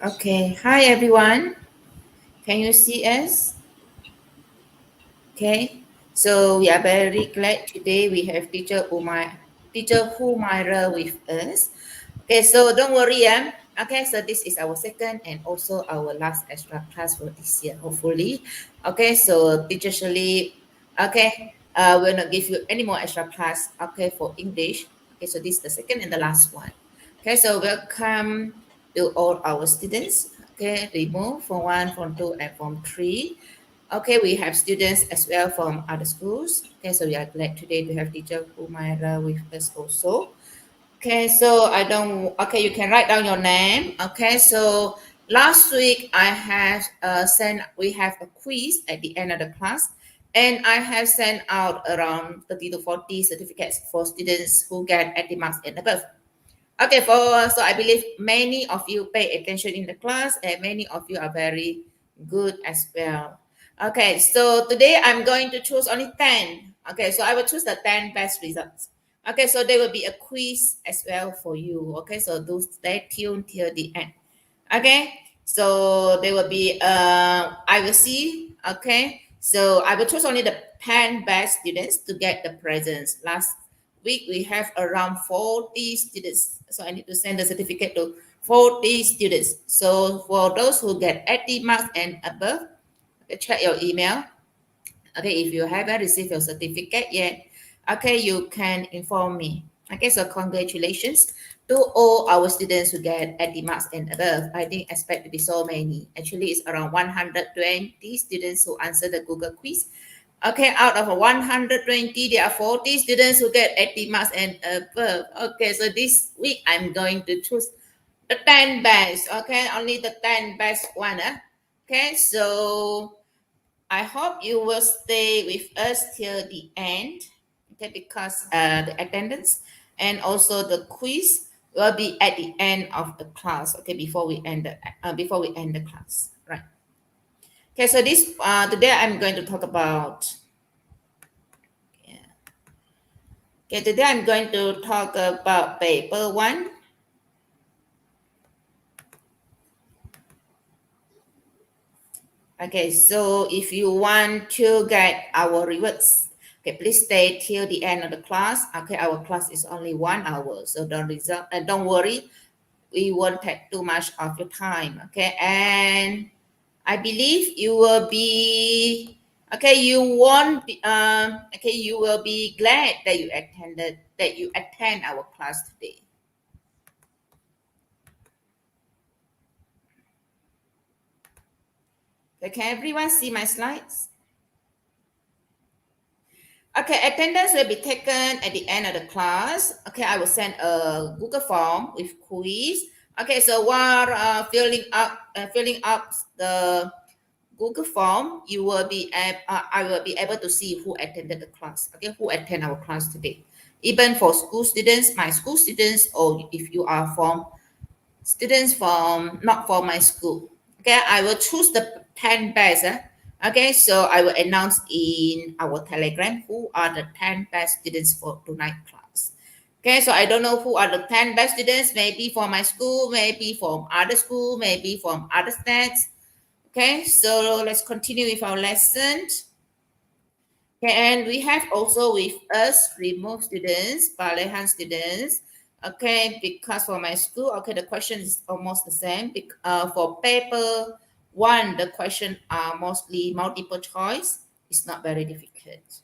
Okay, hi everyone. Can you see us? Okay, so we are very glad today we have teacher Humaira with us. Okay, so don't worry, Okay, so this is our second and also our last extra class for this year, hopefully. Okay, so teacher Shirley, will not give you any more extra class, okay, for English. Okay, so this is the second and the last one. Okay, so welcome to all our students. Okay, remove from 1, from 2, and from 3. Okay, we have students as well from other schools. Okay, so we are glad today to have teacher Humaira with us also. Okay, so you can write down your name. Okay, so last week we have a quiz at the end of the class, and I have sent out around 30 to 40 certificates for students who get 80 marks and above. Okay, so I believe many of you pay attention in the class and many of you are very good as well. Okay, so today I'm going to choose only 10. Okay, so I will choose the 10 best results. Okay, so there will be a quiz as well for you. Okay, so do stay tuned till the end. Okay, so there will be I will see. Okay, so I will choose only the 10 best students to get the presents. Last week we have around 40 students, so I need to send the certificate to 40 students. So for those who get 80 marks and above, okay, check your email. Okay, if you haven't received your certificate yet, okay, you can inform me. Okay, so congratulations to all our students who get 80 marks and above. I didn't expect to be so many. Actually, it's around 120 students who answer the Google quiz. Okay, out of 120, there are 40 students who get 80 marks and above. Okay, so this week I'm going to choose the 10 best. Okay, only the 10 best one. Okay, so I hope you will stay with us till the end. Okay, because the attendance and also the quiz will be at the end of the class. Okay, before we end the class, right? Okay, so this today I'm going to talk about. Okay, today I'm going to talk about paper 1. Okay, so if you want to get our rewards, okay, please stay till the end of the class. Okay, our class is only 1 hour, so don't worry, we won't take too much of your time. Okay, and I believe you will be you will be glad that you attend our class today. Okay, can everyone see my slides? Okay, attendance will be taken at the end of the class. Okay, I will send a Google form with quiz. Okay, so while filling up the Google form, I will be able to see who attended the class. Okay, who attend our class today. Even for school students, my school students, or if you are from students from not from my school. Okay, I will choose the 10 best. Okay, so I will announce in our Telegram who are the 10 best students for tonight class. Okay, so I don't know who are the 10 best students, maybe from my school, maybe from other school, maybe from other states. Okay, so let's continue with our lesson. Okay, and we have also with us remote students, Balehan students. Okay, because for my school, okay, the question is almost the same. For paper 1, the question are mostly multiple choice. It's not very difficult.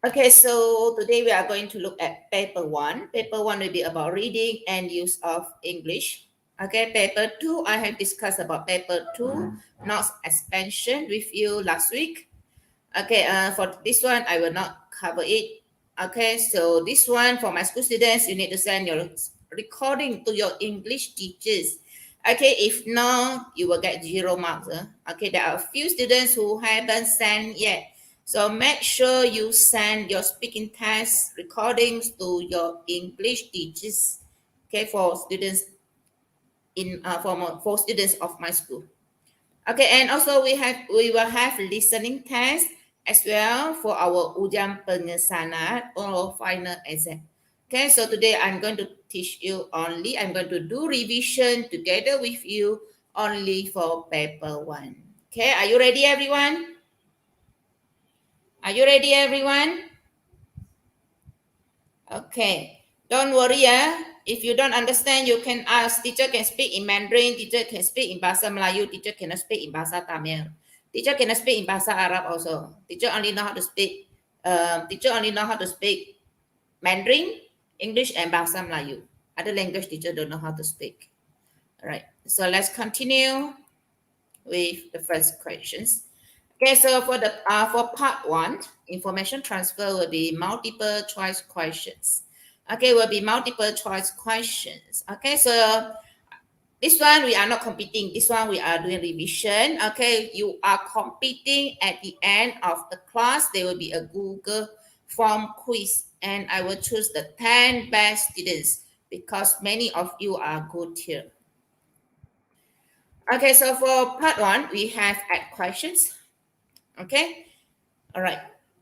Okay, so today we are going to look at paper 1. Paper 1 will be about reading and use of English. Okay, paper 2, I have discussed about paper 2, notes expansion with you last week. Okay, for this one, I will not cover it. Okay, so this one for my school students, you need to send your recording to your English teachers. Okay, if not, you will get 0 marks. Okay, there are a few students who haven't sent yet. So make sure you send your speaking test recordings to your English teachers. Okay, for students for students of my school. Okay, and also we will have listening test as well for our ujian pengesanan or final exam. Okay, so today I'm going to teach you only, I'm going to do revision together with you only for paper 1. Okay, are you ready, everyone? Are you ready, everyone? Okay, don't worry, if you don't understand, you can ask. Teacher can speak in Mandarin, teacher can speak in Bahasa Melayu, teacher cannot speak in Bahasa Tamil. Teacher cannot speak in Bahasa Arab also. Teacher only know how to speak, Mandarin, English, and Bahasa Melayu. Other language teacher don't know how to speak. All right, so let's continue with the first questions. Okay, so for part 1, information transfer will be multiple choice questions. Okay, will be multiple choice questions. Okay, so this one we are not competing. This one we are doing revision. Okay, you are competing at the end of the class. There will be a Google form quiz, and I will choose the 10 best students because many of you are good here. Okay, so for part 1, we have add questions. Okay, all right.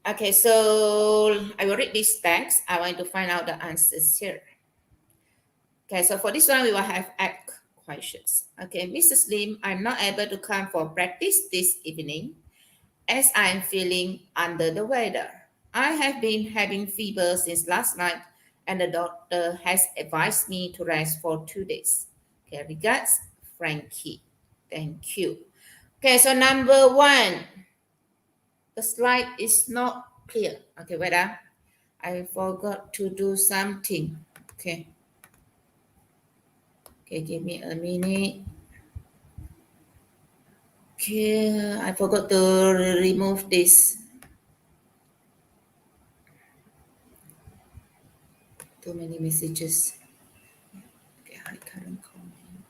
Okay, so I will read these text. I want to find out the answers here. Okay, so for this one, we will have add questions. Okay, Mrs. Lim, I'm not able to come for practice this evening as I'm feeling under the weather. I have been having fever since last night and the doctor has advised me to rest for 2 days. Okay, regards, Frankie. Thank you. Okay, so number 1, the slide is not clear. Okay, wait up. I forgot to do something. Okay. Okay, give me a minute. Okay, I forgot to remove this. Too many messages. Okay, I can't comment.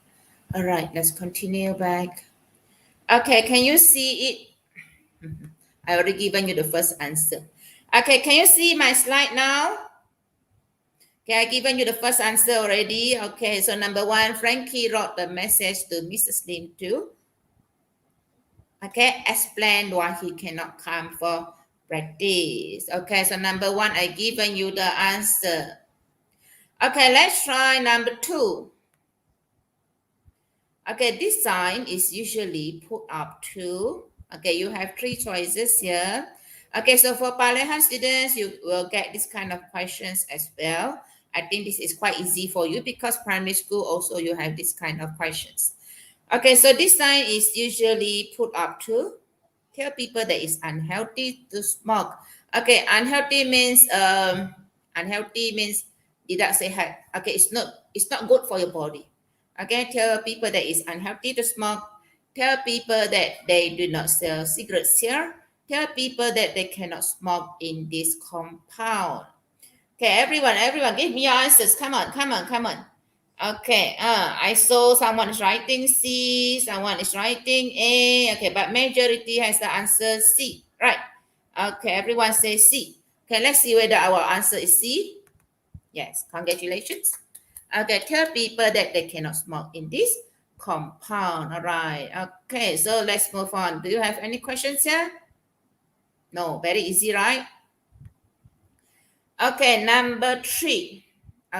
All right, let's continue back. Okay, can you see it? I already given you the first answer. Okay, can you see my slide now? Okay, I given you the first answer already. Okay, so number 1, Frankie wrote the message to Mrs. Lim too. Okay, explain why he cannot come for practice. Okay, so number 1, I given you the answer. Okay, let's try number 2. Okay, this sign is usually put up to. Okay, you have 3 choices here. Okay, so for Palehan students, you will get this kind of questions as well. I think this is quite easy for you because primary school also you have this kind of questions. Okay, so this sign is usually put up to tell people that it's unhealthy to smoke. Okay, unhealthy means tidak sehat. Okay, it's not good for your body. Okay, tell people that it's unhealthy to smoke. Tell people that they do not sell cigarettes here. Tell people that they cannot smoke in this compound. Okay, everyone, give me your answers. Come on. Okay, I saw someone is writing C, someone is writing A. Okay, but majority has the answer C, right? Okay, everyone says C. Okay, let's see whether our answer is C. Yes, congratulations. Okay, tell people that they cannot smoke in this compound. All right. Okay, so let's move on. Do you have any questions here? No, very easy, right? Okay, number 3.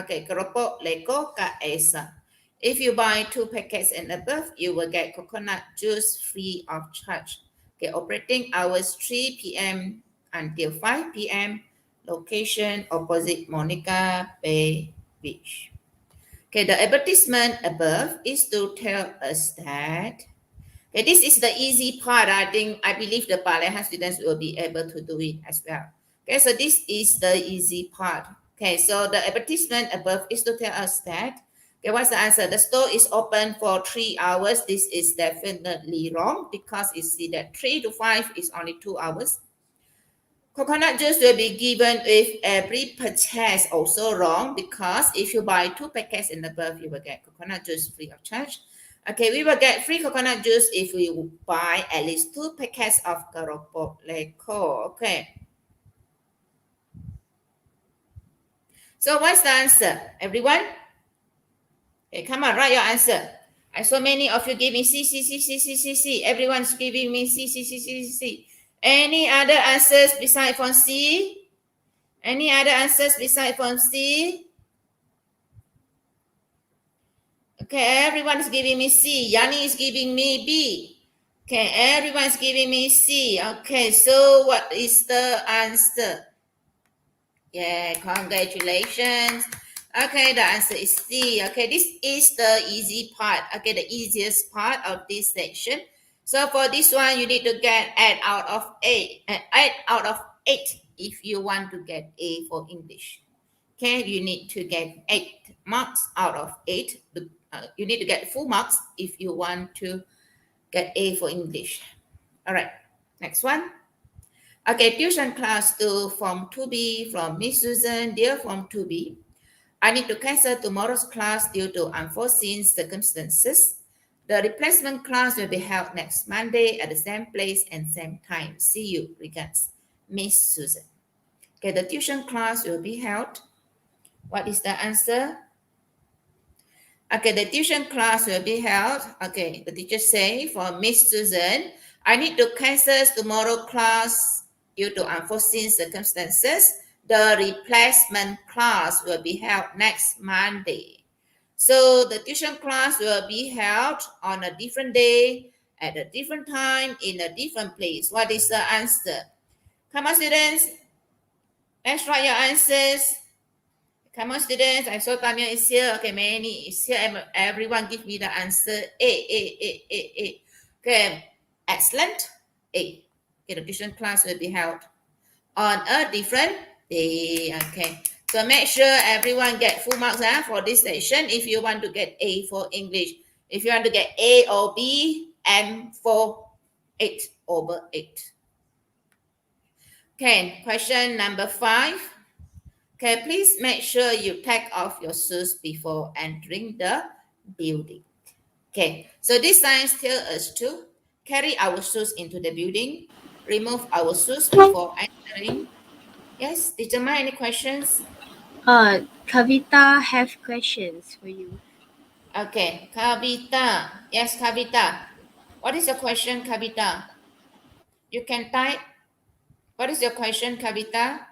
Okay, keropok Lego Kak Esa. If you buy 2 packets and above, you will get coconut juice free of charge. Okay, operating hours 3 p.m. until 5 p.m. Location opposite Monica Bay Beach. Okay, the advertisement above is to tell us that. Okay, this is the easy part. I believe the Palehan students will be able to do it as well. Okay, so this is the easy part. Okay, so the advertisement above is to tell us that. Okay, what's the answer? The store is open for 3 hours. This is definitely wrong because you see that 3 to 5 is only 2 hours. Coconut juice will be given with every purchase, also wrong because if you buy 2 packets and above, you will get coconut juice free of charge. Okay, we will get free coconut juice if we buy at least 2 packets of keropok Leko. Okay. So what's the answer, everyone? Okay, come on, write your answer. I saw many of you giving C, C, C, C, C, C, C. Everyone's giving me C, C, C, C, C, C. Any other answers besides from C? Any other answers besides from C? Okay, everyone's giving me C. Yanni is giving me B. Okay, everyone's giving me C. Okay, so what is the answer? Yeah, congratulations. Okay, the answer is C. Okay, this is the easy part. Okay, the easiest part of this section. So for this one, you need to get 8 out of 8. 8 out of 8 if you want to get A for English. Okay, you need to get 8 marks out of 8. You need to get full marks if you want to get A for English. All right, next one. Okay, tuition class 2 from 2B from Miss Susan, dear from 2B. I need to cancel tomorrow's class due to unforeseen circumstances. The replacement class will be held next Monday at the same place and same time. See you. Regards, Miss Susan. Okay, the tuition class will be held. What is the answer? Okay, the tuition class will be held. Okay, the teacher say for Miss Susan, I need to cancel tomorrow class due to unforeseen circumstances. The replacement class will be held next Monday. So the tuition class will be held on a different day, at a different time, in a different place. What is the answer? Come on, students. Let's write your answers. Come on, students. I saw Tamia is here. Okay, Manny is here. Everyone give me the answer. A. Okay, excellent. A. Okay, the tuition class will be held on a different day. Okay, so make sure everyone get full marks for this session if you want to get A for English. If you want to get A or B, M for 8 over 8. Okay, question number 5. Okay, please make sure you take off your shoes before entering the building. Okay, so this sign tells us to carry our shoes into the building, remove our shoes before entering. Yes, Teacher Ma, any questions? Kavita have questions for you. Okay, Kavita. Yes, Kavita. What is your question, Kavita? You can type. What is your question, Kavita?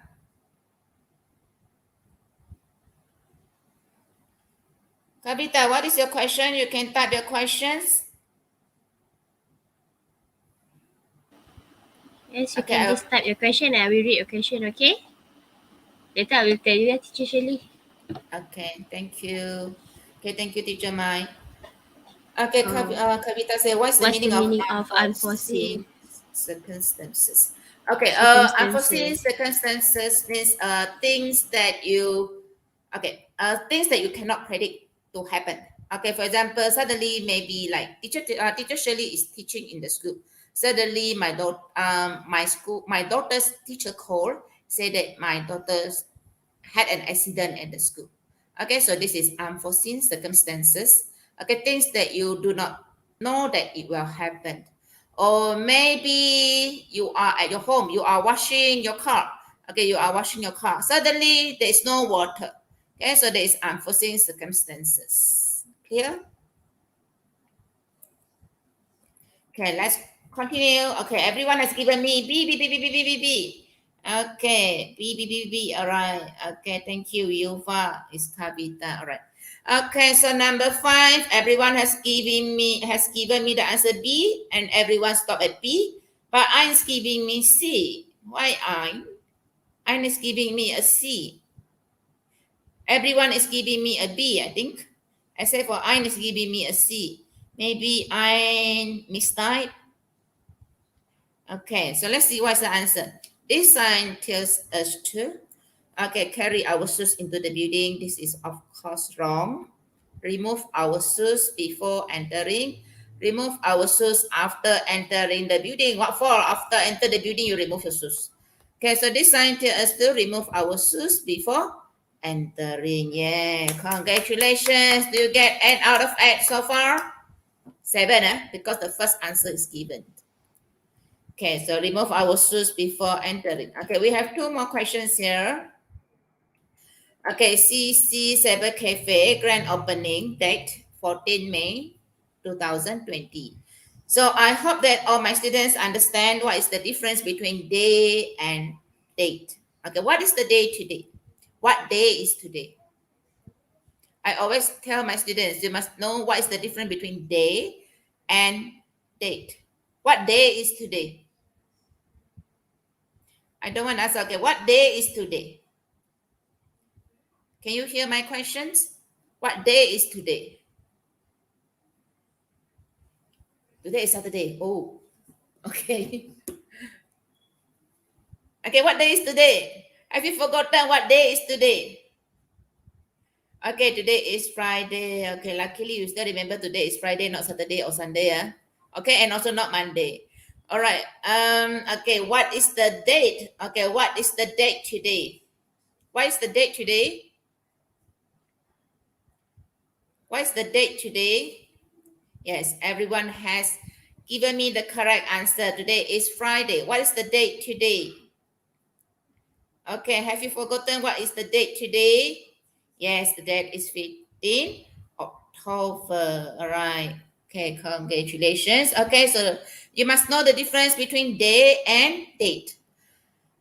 Kavita, what is your question? You can type your questions. Yes, you Okay, can just type your question and I will read your question, okay? Later I will tell you, Teacher Shirley. okay, thank you. Okay, thank you, Teacher Mai. Okay, Um, Kavita say, what's the what's the meaning of meaning of unforeseen unforeseen circumstances? Okay, unforeseen circumstances? circumstances means things that you, okay, things that you cannot predict to happen. Okay, for example, suddenly maybe like teacher Shirley is teaching in the school. Suddenly my daughter's teacher called, say that my daughter's had an accident at the school. Okay, so this is unforeseen circumstances. Okay, things that you do not know that it will happen. Or maybe you are at your home, you are washing your car. Okay, you are washing your car. Suddenly there is no water. Okay, so there is unforeseen circumstances. Clear? Okay, let's continue. Okay, everyone has given me B, B, B, B, B, B, B, B. Okay, B, B, B, B. All right. Okay, thank you, Yuva. It's Kavita. All right. Okay, so number 5, everyone has given me the answer B, and everyone stop at B. But I'm giving me C. Why I'm? I'm is giving me a C. Everyone is giving me a B, I think. Except for I'm is giving me a C. Maybe I mistype. Okay, so let's see what's the answer. This sign tells us to, okay, carry our shoes into the building. This is of course wrong. Remove our shoes before entering. Remove our shoes after entering the building. What for? After enter the building, you remove your shoes. Okay, so this sign tells us to remove our shoes before entering. Yeah, congratulations. Do you get 8 out of 8 so far? 7, because the first answer is given. Okay, so remove our shoes before entering. Okay, we have 2 more questions here. Okay, CC Cyber Cafe grand opening date 14 May 2020. So I hope that all my students understand what is the difference between day and date. Okay, what is the day today? What day is today? I always tell my students, you must know what is the difference between day and date. What day is today? I don't want to ask, okay, what day is today? Can you hear my questions? What day is today? Today is Saturday. Oh, okay. Okay, what day is today? Have you forgotten what day is today? Okay, today is Friday. Okay, luckily you still remember today is Friday, not Saturday or Sunday. Okay, and also not Monday. All right. Okay, what is the date? Okay, what is the date today? What is the date today? What is the date today? Yes, everyone has given me the correct answer. Today is Friday. What is the date today? Okay, have you forgotten what is the date today? Yes, the date is 15 October. All right. Okay, congratulations. Okay, so you must know the difference between day and date.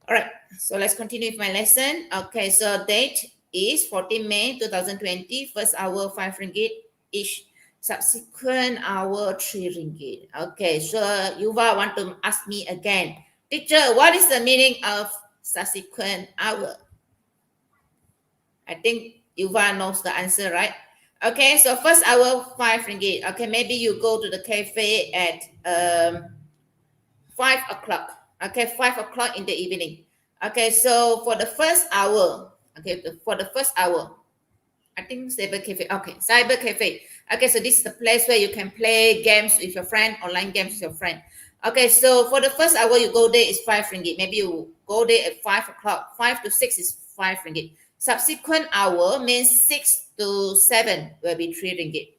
All right, so let's continue with my lesson. Okay, so date is 14 May 2020, first hour 5 ringgit each, subsequent hour 3 ringgit. Okay, so Yuva want to ask me again, teacher, what is the meaning of subsequent hour? I think Yuva knows the answer, right? Okay, so first hour 5 ringgit. Okay, maybe you go to the cafe at 5 o'clock. Okay, 5 o'clock in the evening. Okay, so for the first hour, okay, for the first hour, I think cyber cafe. Okay, cyber cafe. Okay, so this is the place where you can play games with your friend, online games with your friend. Okay, so for the first hour you go there is 5 ringgit. Maybe you go there at 5 o'clock. 5 to 6 is 5 ringgit. Subsequent hour means 6 to 7 will be 3 ringgit.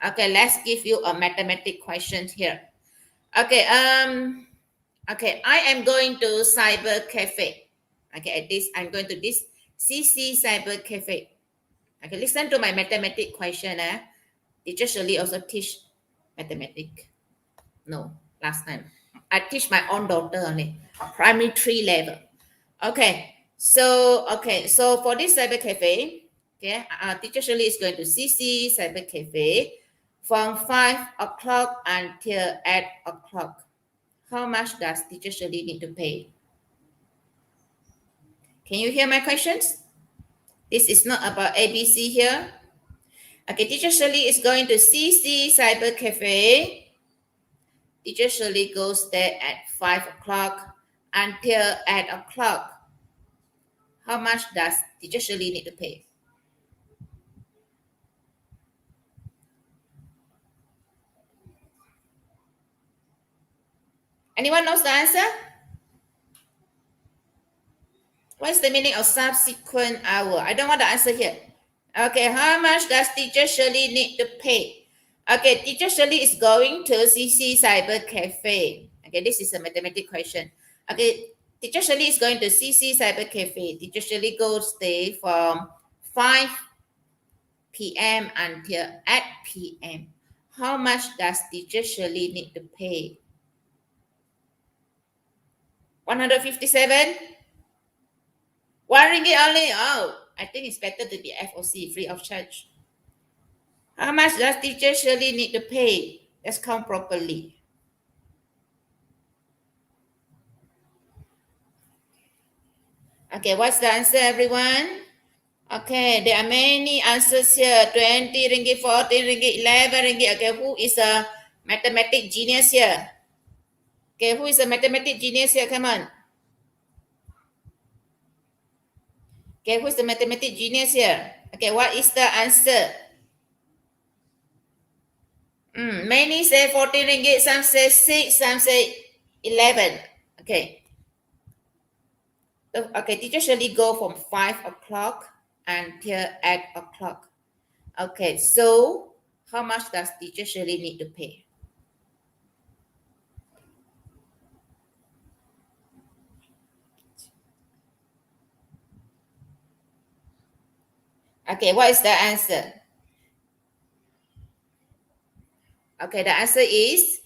Okay, let's give you a mathematic question here. Okay, okay, I am going to cyber cafe. Okay, at this, I'm going to this CC cyber cafe. Okay, listen to my mathematic question. Teacher Shirley also teach mathematics. No, last time. I teach my own daughter only, primary 3 level. Okay, so for this cyber cafe, okay, teacher Shirley is going to CC cyber cafe from 5 o'clock until 8 o'clock. How much does teacher Shirley need to pay? Can you hear my questions? This is not about ABC here. Okay, teacher Shirley is going to CC Cyber Cafe. Teacher Shirley goes there at 5 o'clock until 8 o'clock. How much does teacher Shirley need to pay? Anyone knows the answer? What's the meaning of subsequent hour? I don't want the answer here. Okay, how much does teacher Shirley need to pay? Okay, teacher Shirley is going to CC Cyber Cafe. Okay, this is a mathematical question. Okay, teacher Shirley is going to CC Cyber Cafe. Teacher Shirley goes there from 5 p.m. until 8 p.m. How much does teacher Shirley need to pay? 157? 1 ringgit only. Oh, I think it's better to be FOC, free of charge. How much does teacher Shirley need to pay? Let's count properly. Okay, what's the answer, everyone? Okay, there are many answers here. 20 ringgit, 40 ringgit, 11 ringgit. Okay, who is a mathematic genius here? Okay, who is a mathematic genius here? Come on. Okay, who's the mathematic genius here? Okay, what is the answer? Many say 40 ringgit, some say 6, some say 11. Okay. Okay, teacher Shirley go from 5 o'clock until 8 o'clock. Okay, so how much does teacher Shirley need to pay? Okay, what is the answer? Okay, the answer is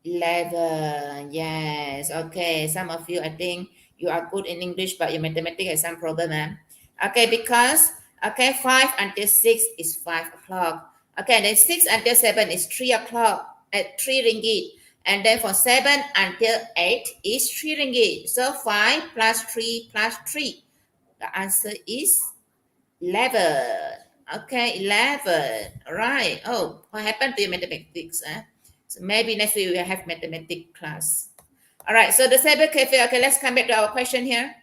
11. Yes, okay. Some of you, I think you are good in English, but your mathematics has some problem. Okay, because Okay, 5 until 6 is 5 o'clock. Okay, then 6 until 7 is 3 o'clock at 3 ringgit. And then for 7 until 8 is 3 ringgit. So 5 plus 3 plus 3. The answer is 11. Okay, 11. All right. Oh, what happened to your mathematics? So maybe next week we will have mathematics class. All right, so the cyber cafe. Okay, let's come back to our question here.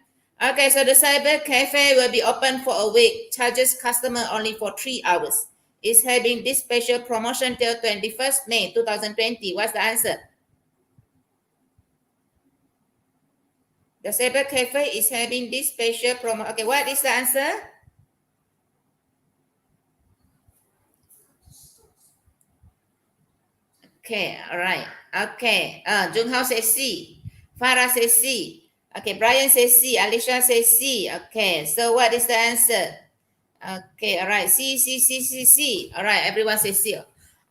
Okay, so the cyber cafe will be open for a week, charges customer only for 3 hours. It's having this special promotion till 21st May 2020. What's the answer? The cyber cafe is having this special promo. Okay, what is the answer? Okay, all right. Okay, Jung Hao says C. Farah says C. Okay, Brian says C. Alicia says C. Okay, so what is the answer? Okay, all right. C, C, C, C, C. All right, everyone says C.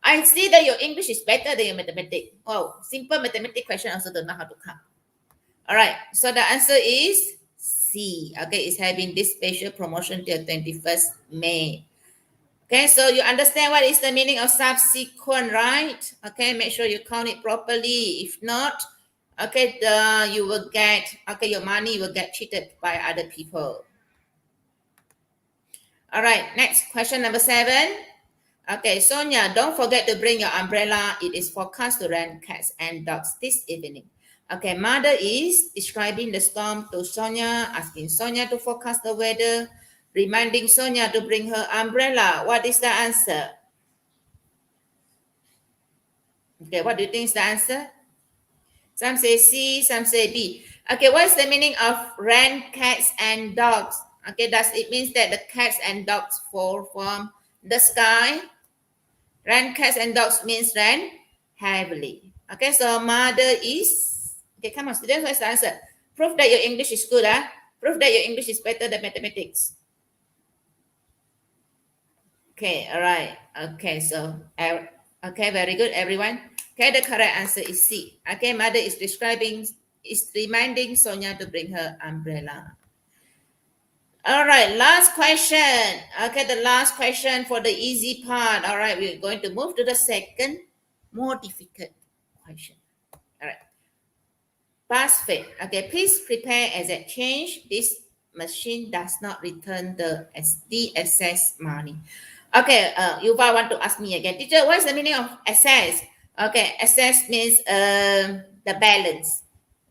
I see that your English is better than your mathematics. Oh, simple mathematics question also don't know how to count. All right, so the answer is C. Okay, it's having this special promotion till 21st May. Okay, so you understand what is the meaning of subsequent, right? Okay, make sure you count it properly. If not, okay, you will get, okay, your money will get cheated by other people. All right, next question number 7. Okay, Sonia, don't forget to bring your umbrella. It is forecast to rain cats and dogs this evening. Okay, mother is describing the storm to Sonia, asking Sonia to forecast the weather, reminding Sonia to bring her umbrella. What is the answer? Okay, what do you think is the answer? Some say C, some say B. Okay, what is the meaning of rain, cats, and dogs? Okay, does it mean that the cats and dogs fall from the sky? Rain, cats, and dogs means rain heavily. Okay, so mother is... Okay, come on, students, what's the answer? Prove that your English is good, huh? Prove that your English is better than mathematics. Okay, all right. Okay, so, okay, very good, everyone. Okay, the correct answer is C. Okay, mother is reminding Sonia to bring her umbrella. All right, last question. Okay, the last question for the easy part. All right, we're going to move to the second, more difficult question. All right. Pass fail. Okay, please prepare as a change. This machine does not return the excess money. Okay, Yuval want to ask me again. Teacher, what is the meaning of excess? Okay, excess means the balance.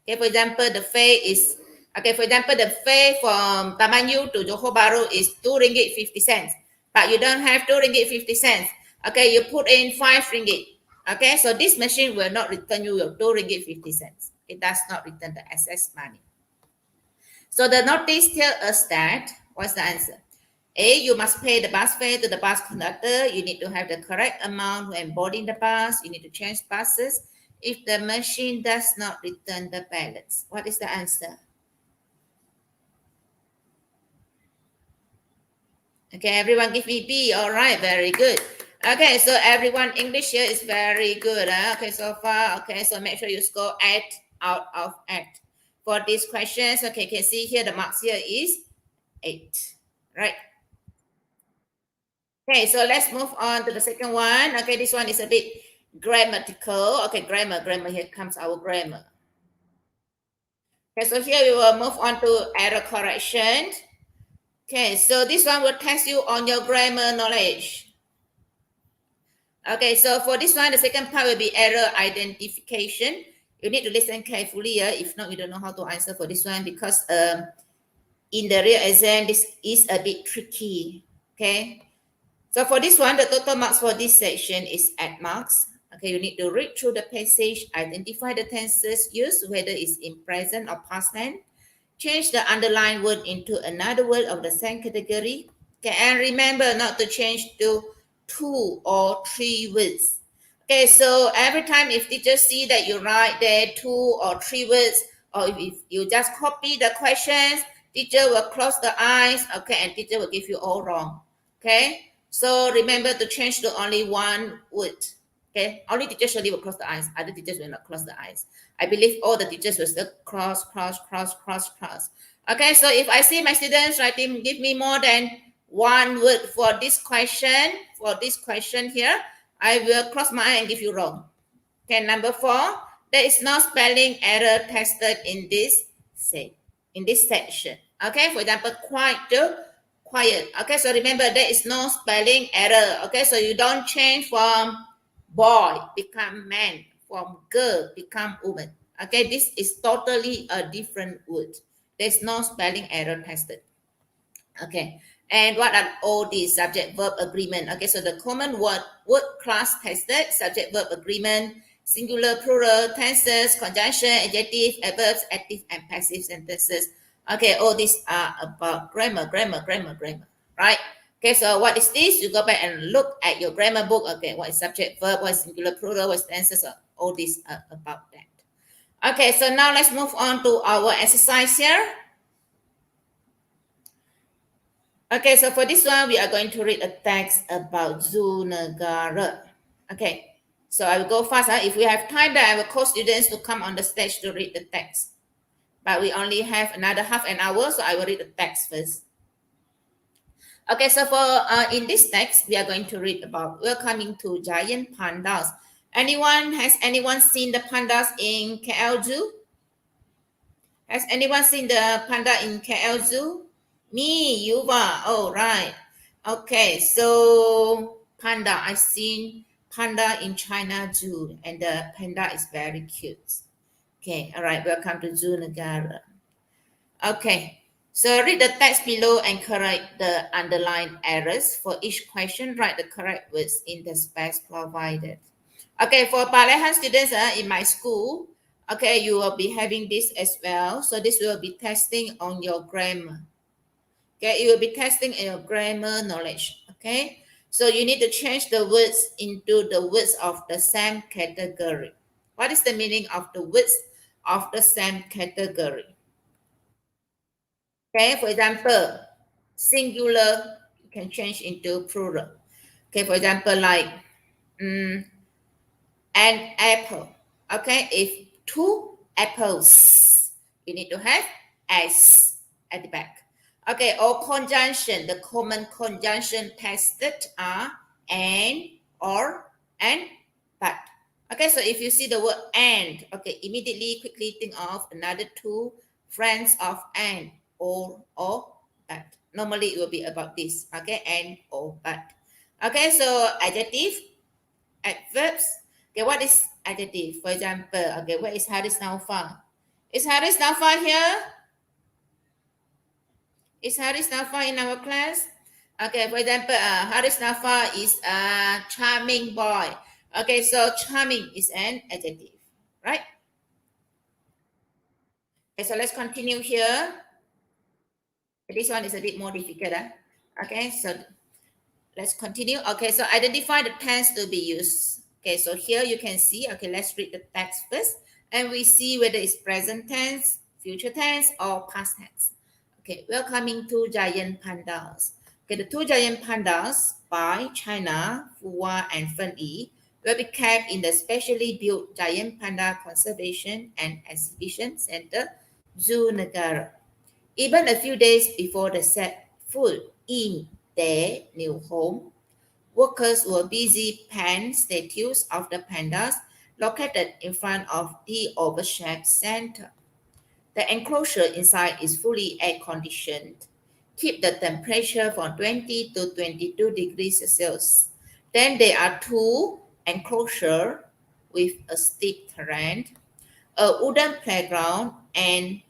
Okay, for example, the fare is, okay, for example, the fare from Taman Yu to Johor Bahru is 2 ringgit 50 cents. But you don't have 2 ringgit 50 cents. Okay, you put in 5 ringgit. Okay, so this machine will not return you your 2 ringgit 50 cents. It does not return the excess money. So the notice tells us that, what's the answer? A, you must pay the bus fare to the bus conductor. You need to have the correct amount when boarding the bus. You need to change buses if the machine does not return the balance. What is the answer? Okay, everyone give me B. All right, very good. Okay, so everyone English here is very good. Okay, so far. Okay, so make sure you score 8 out of 8. For these questions, okay, you can see here the marks here is 8. Right. Okay, so let's move on to the second one. Okay, this one is a bit grammatical. Okay, grammar. Here comes our grammar. Okay, so here we will move on to error correction. Okay, so this one will test you on your grammar knowledge. Okay, so for this one, the second part will be error identification. You need to listen carefully. If not, you don't know how to answer for this one because in the real exam, this is a bit tricky. Okay. So for this one, the total marks for this section is 8 marks. Okay, you need to read through the passage, identify the tenses used, whether it's in present or past tense, change the underlined word into another word of the same category. Okay, and remember not to change to 2 or 3 words. Okay, so every time if teacher see that you write there 2 or 3 words, or if you just copy the questions, teacher will close the eyes, okay, and teacher will give you all wrong. Okay. So remember to change to only one word. Okay, only teachers surely will close the eyes. Other teachers will not close the eyes. I believe all the teachers will still cross. Okay, so if I see my students writing, give me more than one word for this question. For this question here, I will cross my eye and give you wrong. Okay, number 4, there is no spelling error tested in this section. Okay, for example, quiet. Okay, so remember there is no spelling error. Okay, so you don't change from boy become man, from girl become woman. Okay, this is totally a different word. There's no spelling error tested. Okay, and what are all these subject verb agreement? Okay, so the common word class tested, subject verb agreement, singular, plural, tenses, conjunction, adjective, adverbs, active and passive sentences. Okay, all these are about grammar, right? Okay, so what is this? You go back and look at your grammar book. Okay, what is subject, verb, what is singular, plural, what is tenses, all these are about that. Okay, so now let's move on to our exercise here. Okay, so for this one, we are going to read a text about zoo negara. Okay, so I will go fast. If we have time, then I will call students to come on the stage to read the text. But we only have another half an hour, so I will read the text first. Okay, so for in this text, we are going to read about welcoming to giant pandas. Has anyone seen the pandas in KL Zoo? Has anyone seen the panda in KL Zoo? Me, Yuva. Oh, right. Okay, so panda. I've seen panda in China Zoo, and the panda is very cute. Okay, all right. Welcome to Zoo Negara. Okay, so read the text below and correct the underlined errors. For each question, write the correct words in the space provided. Okay, for Palahan students in my school, okay, you will be having this as well. So this will be testing on your grammar. Okay, you will be testing your grammar knowledge. Okay, so you need to change the words into the words of the same category. What is the meaning of the words of the same category? Okay, for example, singular you can change into plural. Okay, for example, like an apple. Okay, if 2 apples, you need to have s at the back. Okay, or conjunction, the common conjunction tested are and, or, and, but. Okay, so if you see the word and, okay, immediately quickly think of another 2 friends of and, or, but. Normally it will be about this, okay, and, or, but. Okay, so adjective, adverbs. Okay, what is adjective? For example, okay, where is Haris now far? Is Haris now far here? Is Haris now far in our class? Okay, for example, Haris Nafa is a charming boy. Okay, so charming is an adjective, right? Okay, so let's continue here. This one is a bit more difficult. Okay, so let's continue. Okay, so identify the tense to be used. Okay, so here you can see, okay, let's read the text first. And we see whether it's present tense, future tense, or past tense. Okay, welcoming 2 giant pandas. Okay, the 2 giant pandas by China, Fua and Fen Yi, will be kept in the specially built Giant Panda Conservation and Exhibition Center, Zoo Negara. Even a few days before the set foot in their new home, workers were busy painting statues of the pandas located in front of the oval-shaped center. The enclosure inside is fully air-conditioned. Keep the temperature from 20 to 22 degrees Celsius. Then there are 2 enclosures with a steep terrain, a wooden playground, and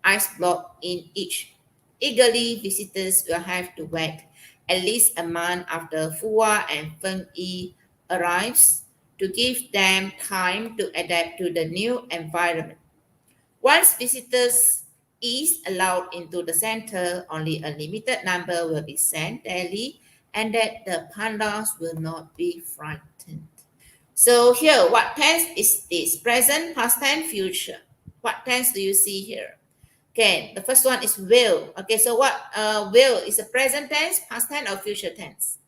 ice block in each. Eagerly, visitors will have to wait at least a month after Fua and Feng Yi arrives to give them time to adapt to the new environment. Once visitors is allowed into the center, only a limited number will be sent daily, and that the pandas will not be frightened. So here, what tense is this? Present, past tense, future. What tense do you see here? Okay, the first one is will. Okay, so what will is a present tense, past tense, or future tense?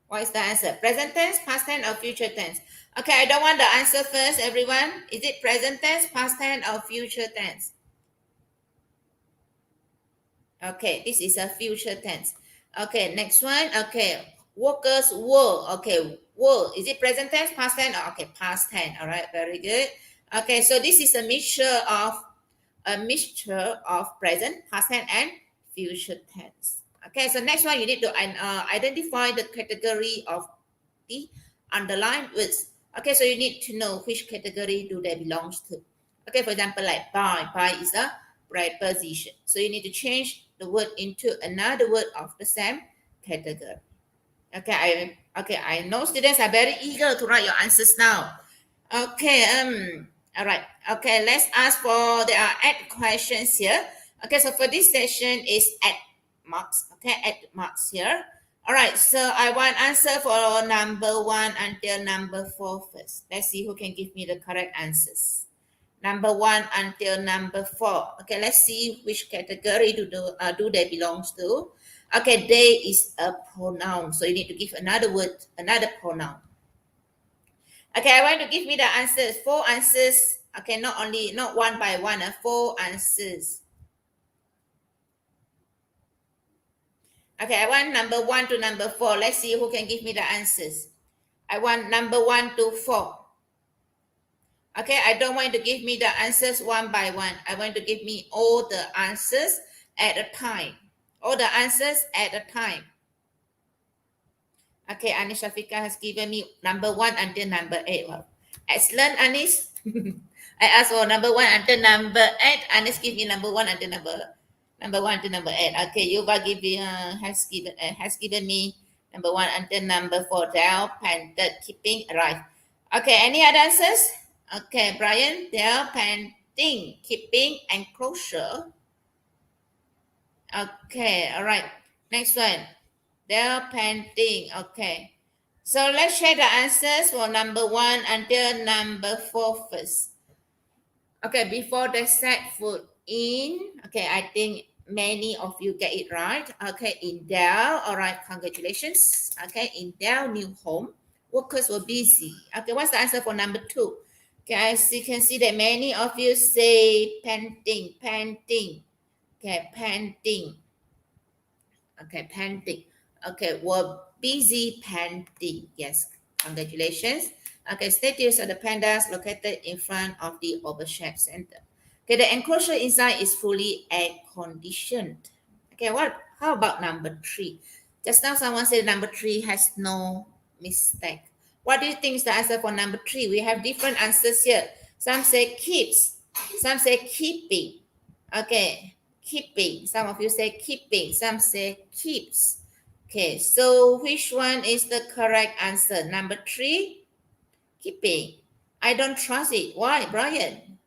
What is the answer? Present tense, past tense, or future tense? Okay, I don't want the answer first, everyone. Is it present tense, past tense, or future tense? Okay, this is a future tense. Okay, next one. Okay, workers were. Okay, were. Is it present tense, past tense? Okay, past tense. All right, very good. Okay, so this is a mixture of present, past tense, and future tense. Okay, so next one you need to identify the category of the underlined words. Okay, so you need to know which category do they belong to. Okay, for example, like buy. Buy is a preposition. So you need to change the word into another word of the same category. I know students are very eager to write your answers now. Okay, all right. Okay, let's ask for there are 8 questions here. Okay, so for this session is at marks. Okay, at marks here. All right, so I want answer for number 1 until number 4 first. Let's see who can give me the correct answers. Number 1 until number 4. Okay, let's see which category do they belong to. Okay, they is a pronoun, so you need to give another word, another pronoun. Okay, I want to give me the answers. 4 answers. Okay, not one by one. 4 answers. Okay, I want number 1 to number 4. Let's see who can give me the answers. I want number 1 to 4. Okay, I don't want to give me the answers one by one. I want to give me all the answers at a time. All the answers at a time. Okay, Anis Shafika has given me number 1 until number 8. Wow. Excellent, Anis. I asked for number 1 until number 8. Anis give me number 1 until number 1 to number 8. Okay, Yuva has given me number 1 until number 4. Dell, Panda, keeping, right. Okay, any other answers? Okay, Brian, Dell, panting, keeping, enclosure. Okay, all right. Next one. They're panting. Okay. So let's check the answers for number 1 until number 4 first. Okay, before they set foot in, okay, I think many of you get it right. Okay, in Dell, all right, congratulations. Okay, in Dell new home, workers were busy. Okay, what's the answer for number 2? Okay, as you can see that many of you say panting, panting. Okay, panting. Okay, panting. Okay, were busy panting. Yes, congratulations. Okay, statues of the pandas located in front of the Overshap Center. Okay, the enclosure inside is fully air conditioned. Okay, how about number 3? Just now someone said number 3 has no mistake. What do you think is the answer for number 3? We have different answers here. Some say keeps, some say keeping. Okay, keeping. Some of you say keeping, some say keeps. Okay, so which one is the correct answer? Number 3, keeping. I don't trust it. Why, Brian?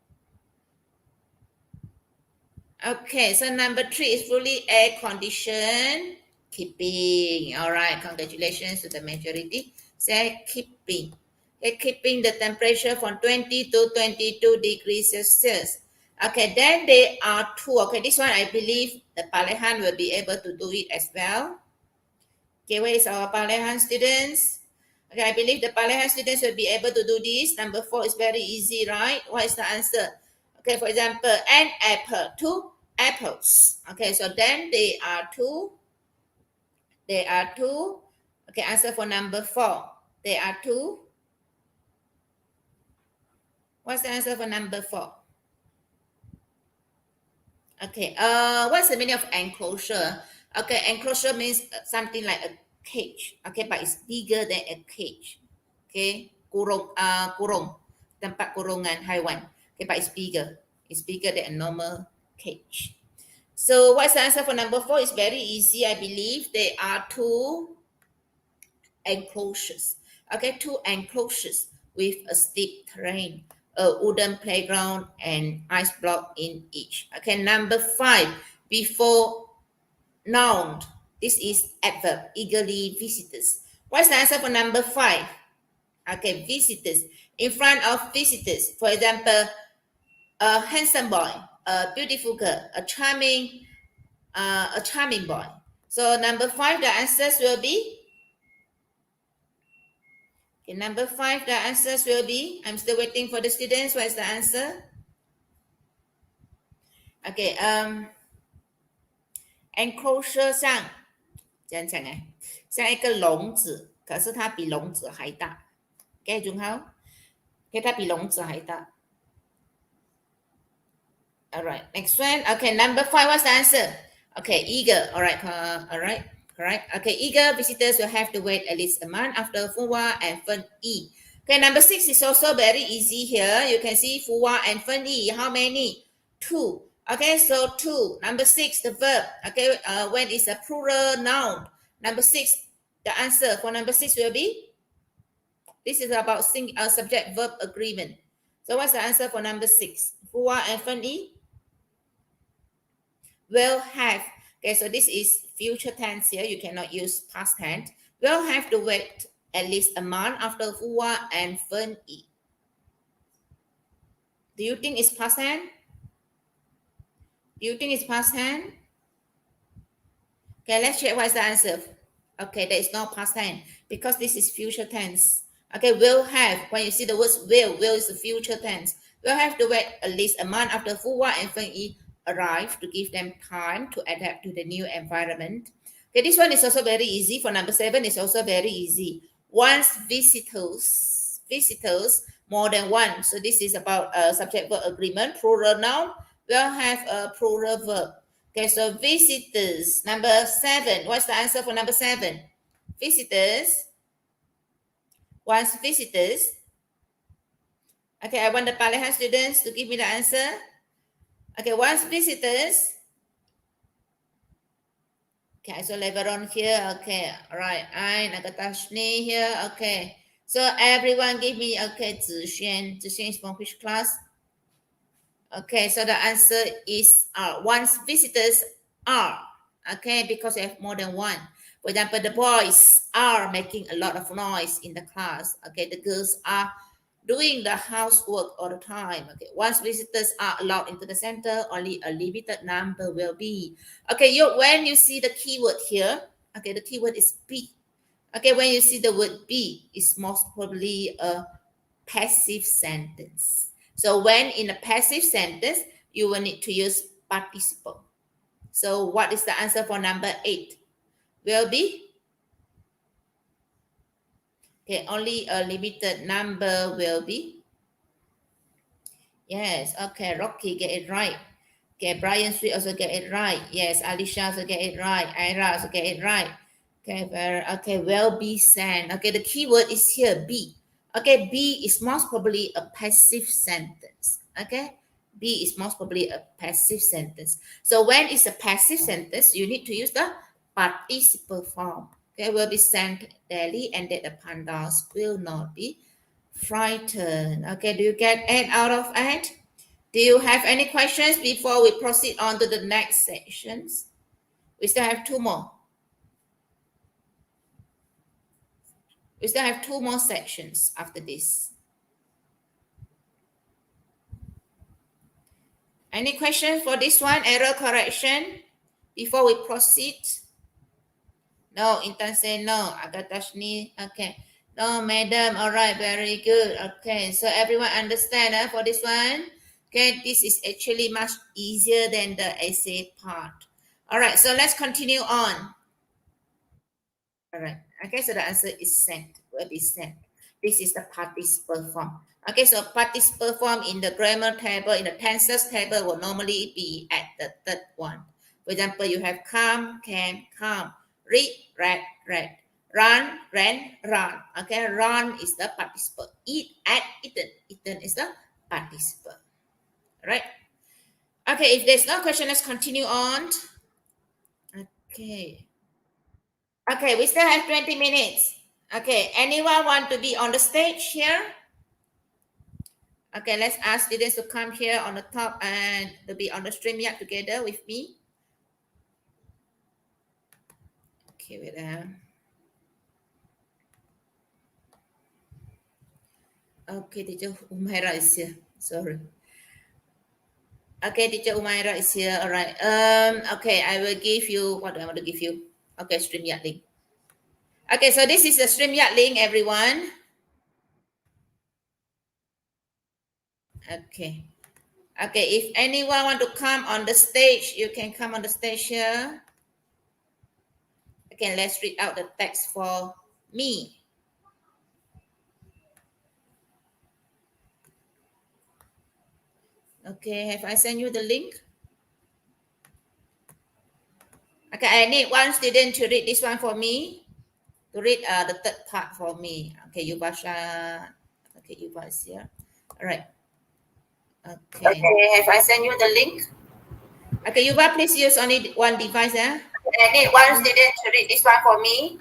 Okay, so number 3 is fully air conditioned. Keeping. All right, congratulations to the majority. Say keeping. Okay, keeping the temperature from 20 to 22 degrees Celsius. Okay, then there are 2. Okay, this one I believe the Palehan will be able to do it as well. Okay, where is our Palehan students? Okay, I believe the Palehan students will be able to do this. Number 4 is very easy, right? What is the answer? Okay, for example, an apple, 2 apples. Okay, so then they are 2. There are 2. Okay, answer for number 4. There are 2. What's the answer for number 4? Okay, what's the meaning of enclosure? Okay, enclosure means something like a cage. Okay, but it's bigger than a cage. Okay, kurung, tempat kurungan haiwan. Okay, but it's bigger. It's bigger than a normal cage. So what's the answer for number 4? It's very easy, I believe. There are 2 enclosures. Okay, 2 enclosures with a steep terrain, a wooden playground, and ice block in each. Okay, number 5, before noun. This is adverb, eagerly visitors. What's the answer for number 5? Okay, visitors. In front of visitors, for example, a handsome boy, a beautiful girl, a charming boy. So number 5, the answers will be. Okay, number 5, the answers will be. I'm still waiting for the students. What is the answer? Okay. Enclosure 像怎样讲啊？像一个笼子，可是它比笼子还大。OK，准好。OK，它比笼子还大。All right, next one. Okay, number 5. What's the answer? Okay, eager. All right, correct. Okay, eager visitors will have to wait at least a month after Fuwa and Fen Yi. Okay, number 6 is also very easy here. You can see Fuwa and Fen Yi. How many? 2. Okay, so 2. Number 6, the verb. Okay, when it's a plural noun. Number 6, the answer for number 6 will be, this is about subject verb agreement. So what's the answer for number 6? Fuwa and Fen Yi will have. Okay, so this is future tense here. You cannot use past tense. Will have to wait at least a month after Fuwa and Fen Yi. Do you think it's past tense? Do you think it's past tense? Okay, let's check what's the answer. Okay, there is no past tense because this is future tense. Okay, will have. When you see the words will is the future tense. Will have to wait at least a month after Fuwa and Fen Yi arrive to give them time to adapt to the new environment. Okay, this one is also very easy. For number 7, it's also very easy. Once visitors, more than one. So this is about subject verb agreement. Plural noun will have a plural verb. Okay, so visitors, number 7. What's the answer for number 7? Visitors. Once visitors. Okay, I want the Palehan students to give me the answer. Okay, once visitors. Okay, so later on here. Okay, all right. I Nagatashni here. Okay, so everyone give me. Okay, Zixuan. Zixuan is from which class? Okay, so the answer is once visitors are. Okay, because we have more than one. For example, the boys are making a lot of noise in the class. Okay, the girls are doing the housework all the time. Okay, once visitors are allowed into the center, only a limited number will be. Okay, when you see the keyword here, okay, the keyword is be. Okay, when you see the word be, it's most probably a passive sentence. So when in a passive sentence, you will need to use participle. So what is the answer for number 8? Will be? Okay, only a limited number will be. Yes, okay, Rocky get it right. Okay, Brian Sweet also get it right. Yes, Alicia also get it right. Ira also get it right. Okay, will be sent. Okay, the keyword is here, be. Okay, be is most probably a passive sentence. Okay, be is most probably a passive sentence. So when it's a passive sentence, you need to use the participle form. Okay, will be sent daily and that the pandas will not be frightened. Okay, do you get 8 out of 8? Do you have any questions before we proceed on to the next sections? We still have 2 more. We still have 2 more sections after this. Any questions for this one? Error correction before we proceed? No, Intan say no. Agatashni, okay. No, madam. All right, very good. Okay, so everyone understand for this one? Okay, this is actually much easier than the essay part. All right, so let's continue on. All right. Okay, so the answer is sent. Will be sent. This is the participle form. Okay, so participle form in the grammar table, in the tenses table, will normally be at the third one. For example, you have come, can, come, read, read, run, ran, run. Okay, run is the participle. Eat, ate, eaten. Eaten is the participle. All right. Okay, if there's no question, let's continue on. Okay. Okay, we still have 20 minutes. Okay, anyone want to be on the stage here? Okay, let's ask students to come here on the top and to be on the Streamyard together with me. Okay, wait. Okay, teacher Umaira is here. Sorry. Okay, teacher Umaira is here. All right. Okay, I will give you, what do I want to give you? Okay, Streamyard link. Okay, so this is the Streamyard link, everyone. Okay. Okay, if anyone want to come on the stage, you can come on the stage here. Okay, let's read out the text for me. Okay, have I sent you the link? Okay, I need one student to read this one for me. To read the third part for me. Okay, Yubasha. Okay, Yuba is here. All right. Okay. Okay, have I sent you the link? Okay, Yuba, please use only one device. I need one student to read this one for me.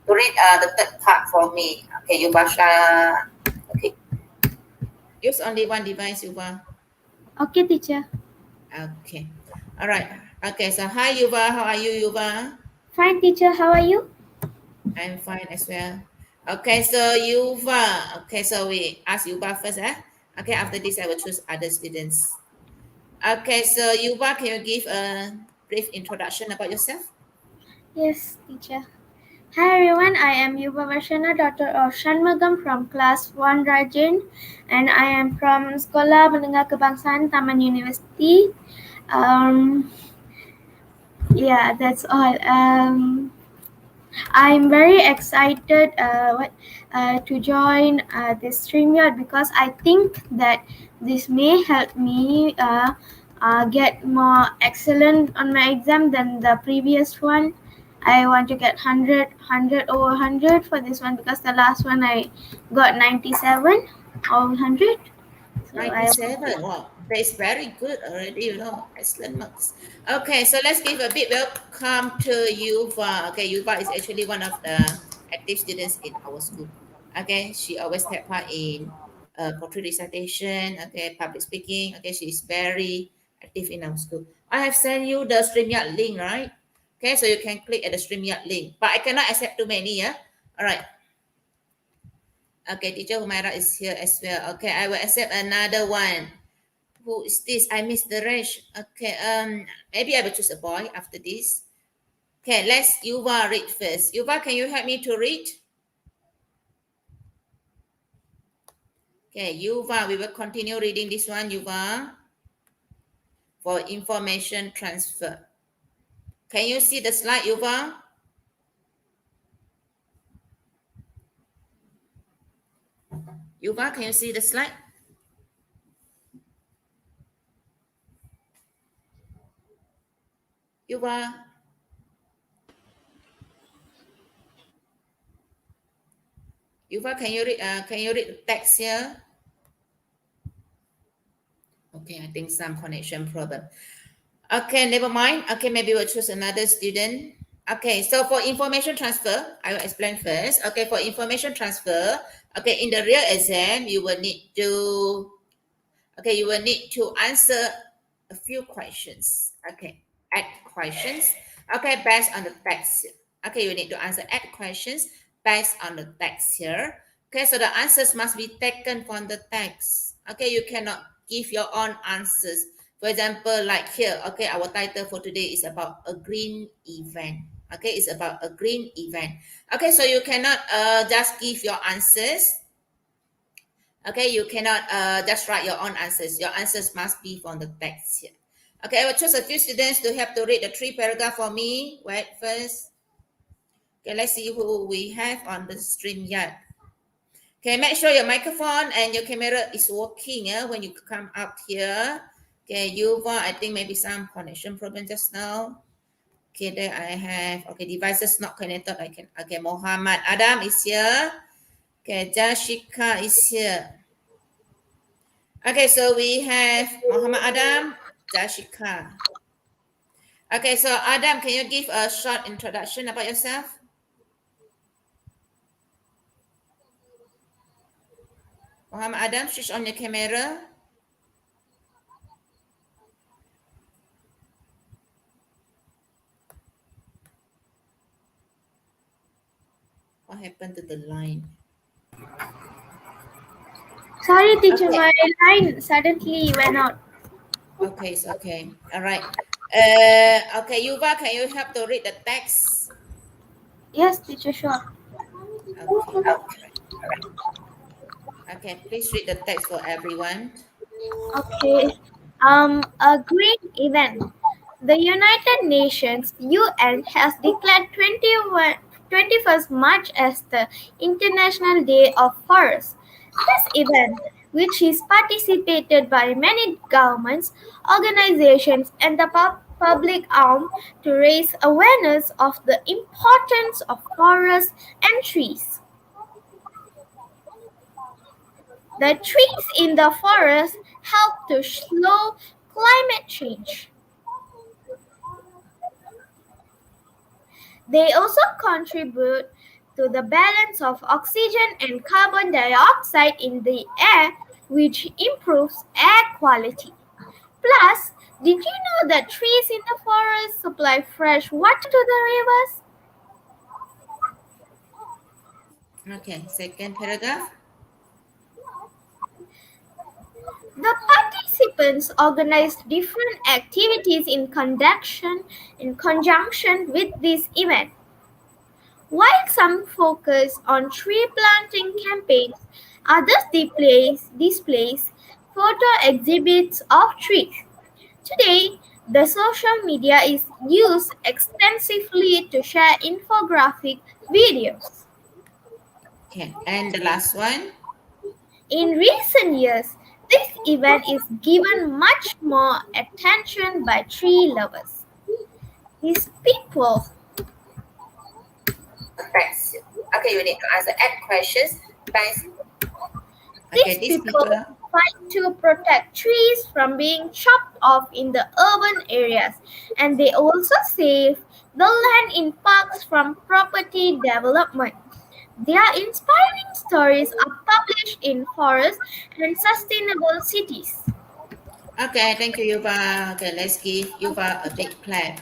To read the third part for me. Okay, Yubasha. Okay. Use only one device, Yuba. Okay, teacher. Okay. All right. Okay, so hi, Yuba. How are you, Yuba? Fine, teacher. How are you? I'm fine as well. Okay, so Yuva. Okay, so we ask Yuva first, eh? Okay, after this, I will choose other students. Okay, so Yuva, can you give a brief introduction about yourself? Yes, teacher. Hi everyone, I am Yuba Varshana, daughter of Shanmugam from class 1 Rajan, and I am from Sekolah Menengah Kebangsaan Taman University. Yeah, that's all. I'm very excited to join this Streamyard because I think that this may help me get more excellent on my exam than the previous one. I want to get 100 over 100 for this one because the last one I got 97 over 100. So 97. Wow, that is very good already, excellent marks. Okay, so let's give a big welcome to Yuva. Okay, Yuva is actually one of the active students in our school. Okay, she always take part in poetry recitation, okay, public speaking. Okay, she is very active in our school. I have sent you the StreamYard link, right? Okay, so you can click at the StreamYard link, but I cannot accept too many, yeah? All right. Okay, teacher Humaira is here as well. Okay, I will accept another one. Who is this? I missed the range. Okay, maybe I will choose a boy after this. Okay, let's Yuva read first. Yuva, can you help me to read? Okay, Yuva, we will continue reading this one, Yuva, for information transfer. Can you see the slide, Yuva? Yuva, can you see the slide? Yuva. Yuva, can you read the text here? Okay, I think some connection problem. Okay, never mind. Okay, maybe we'll choose another student. Okay, so for information transfer, I will explain first. Okay, for information transfer, okay, in the real exam, you will need to answer a few questions. Okay, add questions. Okay, based on the text. Okay, you need to answer add questions based on the text here. Okay, so the answers must be taken from the text. Okay, you cannot give your own answers. For example, like here, okay, our title for today is about a green event. Okay, it's about a green event. Okay, so you cannot just give your answers. Okay, you cannot just write your own answers. Your answers must be from the text here. Okay, I will choose a few students to help to read the 3 paragraph for me. Wait first. Okay, let's see who we have on the StreamYard. Okay, make sure your microphone and your camera is working when you come up here. Okay, Yuva, I think maybe some connection problem just now. Okay, there I have, okay, devices not connected. Okay, Muhammad Adam is here. Okay, Jashika is here. Okay, so we have Muhammad Adam, Jashika. Okay, so Adam, can you give a short introduction about yourself? Muhammad Adam, switch on your camera. What happened to the line? sorry, teacher, Okay. my line suddenly went out. Okay, it's okay. All right. Okay, Yuva, can you help to read the text? Yes, teacher, sure. Okay. Okay, please read the text for everyone. Okay. A great event. The United Nations (UN) has declared 21st March as the International Day of Forests. This event, which is participated by many governments, organizations, and the public arm to raise awareness of the importance of forests and trees. The trees in the forest help to slow climate change. They also contribute to the balance of oxygen and carbon dioxide in the air, which improves air quality. Plus, did you know that trees in the forest supply fresh water to the rivers? Okay, second paragraph. The participants organized different activities in conjunction with this event. While some focus on tree planting campaigns, others displays photo exhibits of trees. Today, the social media is used extensively to share infographic videos. Okay, and the last one. In recent years, this event is given much more attention by tree lovers. These people Thanks. Okay, you need to answer 8 questions. Thanks. Okay, These people fight to protect trees from being chopped off in the urban areas, and they also save the land in parks from property development. Their inspiring stories are published in Forest and Sustainable Cities. Okay, thank you, Yuva. Okay, let's give Yuva a big clap.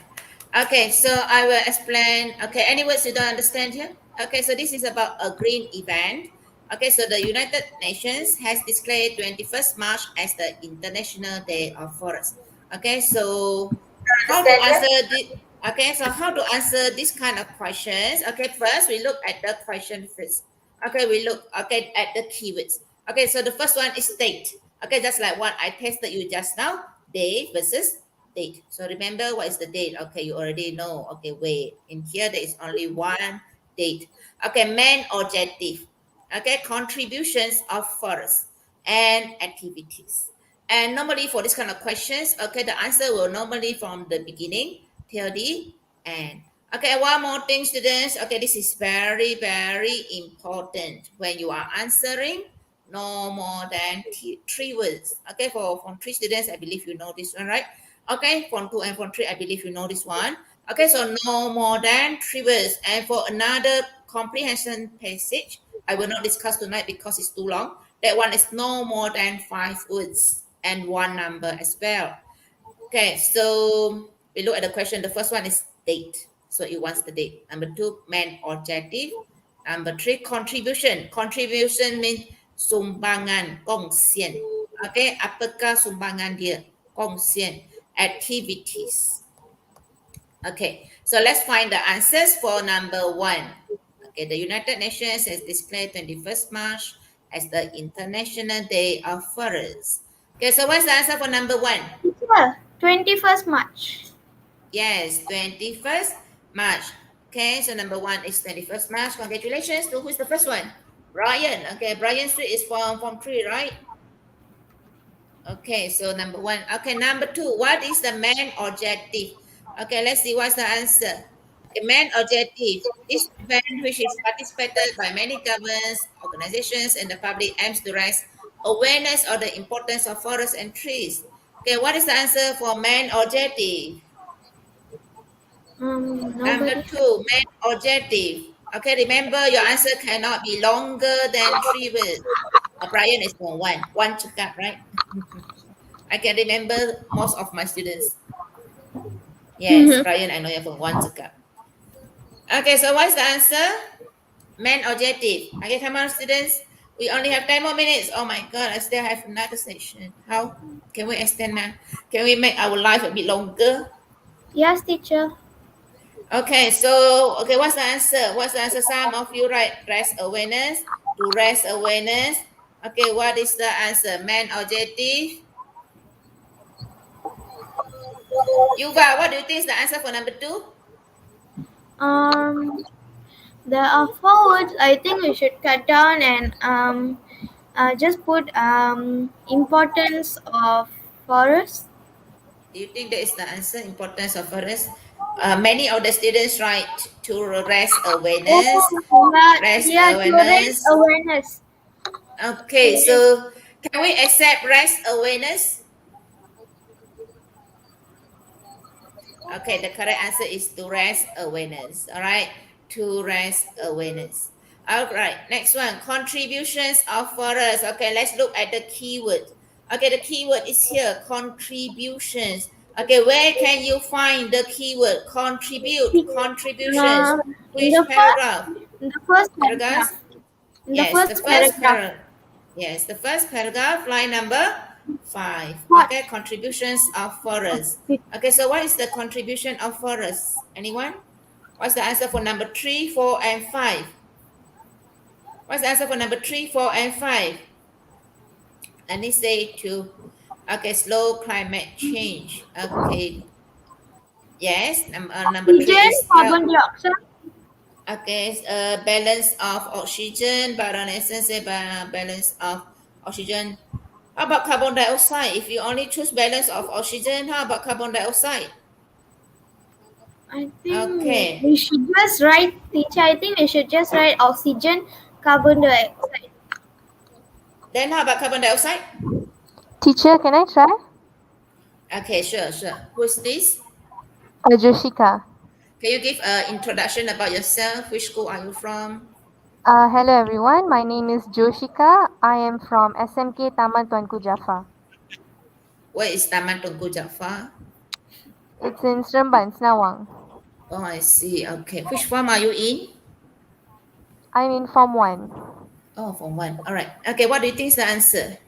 Okay, so I will explain. Okay, any words you don't understand here? Okay, so this is about a green event. Okay, so the United Nations has declared 21st March as the International Day of Forest. Okay, so how to answer the okay, so how to answer this kind of questions? Okay, first we look at the question first. Okay, we look at the keywords. Okay, so the first one is date. Okay, just like what I tested you just now, day versus date. So remember what is the date? Okay, you already know. Okay, wait. In here there is only one date. Okay, main objective. Okay, contributions of forest and activities. And normally for this kind of questions, okay, the answer will normally from the beginning till the end. Okay, one more thing, students. Okay, this is very, very important when you are answering. No more than 3 words. Okay, from 3 students, I believe you know this one, right? Okay, from 2 and from 3, I believe you know this one. Okay, so no more than 3 words. And for another comprehension passage, I will not discuss tonight because it's too long. That one is no more than 5 words and one number as well. Okay, so we look at the question. The first one is date. So it wants the date. Number 2, main objective. Number 3, contribution. Contribution means sumbangan, kongsian. Okay, apakah sumbangan dia? Kongsian. Activities. Okay, so let's find the answers for number 1. Okay, the United Nations has declared 21st March as the International Day of Forests. Okay, so what's the answer for number 1? 21st March. Yes, 21st March. Okay, so number 1 is 21st March. Congratulations to who's the first one? Brian. Okay, Brian Street is from 3, right? Okay, so number 1. Okay, number 2. What is the main objective? Okay, let's see what's the answer. The main objective. This event, which is participated by many governments, organizations, and the public, aims to raise awareness of the importance of forests and trees. Okay, what is the answer for main objective? Number 2, main objective. Okay, remember your answer cannot be longer than 3 words. Brian is for 1 cakap, right? I can remember most of my students. Yes, Brian, I know you're for 1 cakap. Okay, so what's the answer? Main objective. Okay, come on, students. We only have 10 more minutes. Oh my God, I still have another session. How can we extend that? Can we make our life a bit longer? Yes, teacher. Okay, so, okay, what's the answer? What's the answer? Some of you write raise awareness. To raise awareness. Okay, what is the answer? Main objective. Yuva, what do you think is the answer for number 2? Um, there are 4 words. I think we should cut down and just put importance of forest. Do you think that is the answer? Importance of forest. Many of the students write to raise awareness. Oh, Raise yeah, to raise awareness. awareness. Okay, To raise, so can we accept raise awareness? Okay, the correct answer is to raise awareness. All right, to raise awareness. All right, next one, contributions of forest. Okay, let's look at the keyword. Okay, the keyword is here, contributions. Okay, where can you find the keyword contribute, contributions? uh, in Which the paragraph? first Paragraphs? paragraph. In the Yes, the first first paragraph. paragraph. Yes, the first paragraph, line number 5. What? Okay, contributions of forests. Okay, so what is the contribution of forests? Anyone? What's the answer for number 3, 4, and 5? What's the answer for number 3, 4, and 5? And they say to, okay, slow climate change. Okay, yes, number 3 Oxygen, is help. carbon dioxide. Okay, balance of oxygen, essence, balance of oxygen. How about carbon dioxide? If you only choose balance of oxygen, how about carbon dioxide? I think Okay. we should just write, teacher. I think we should just write oxygen, carbon dioxide. Then how about carbon dioxide? Teacher, can I try? Okay, sure. Who's this? Joshika. Can you give an introduction about yourself? Which school are you from? Hello everyone, my name is Joshika. I am from SMK Taman Tuanku Jaffa. Where is Taman Tunku Jaffa? It's in Seremban, Senawang. Oh, I see. Okay. Which form are you in? I'm in Form 1. Oh, form 1. All right. Okay, what do you think is the answer?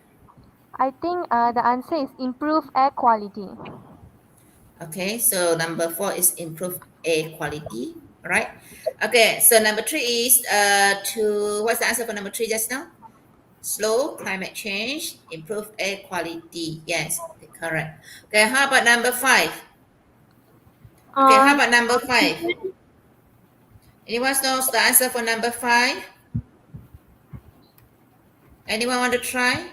I think the answer is improve air quality. Okay, so number 4 is improve air quality. All right. Okay, so number 3 is what's the answer for number 3 just now? Slow climate change, improve air quality. Yes, okay, correct. Okay, how about number 5? Okay, how about number 5? Anyone knows the answer for number 5? Anyone want to try?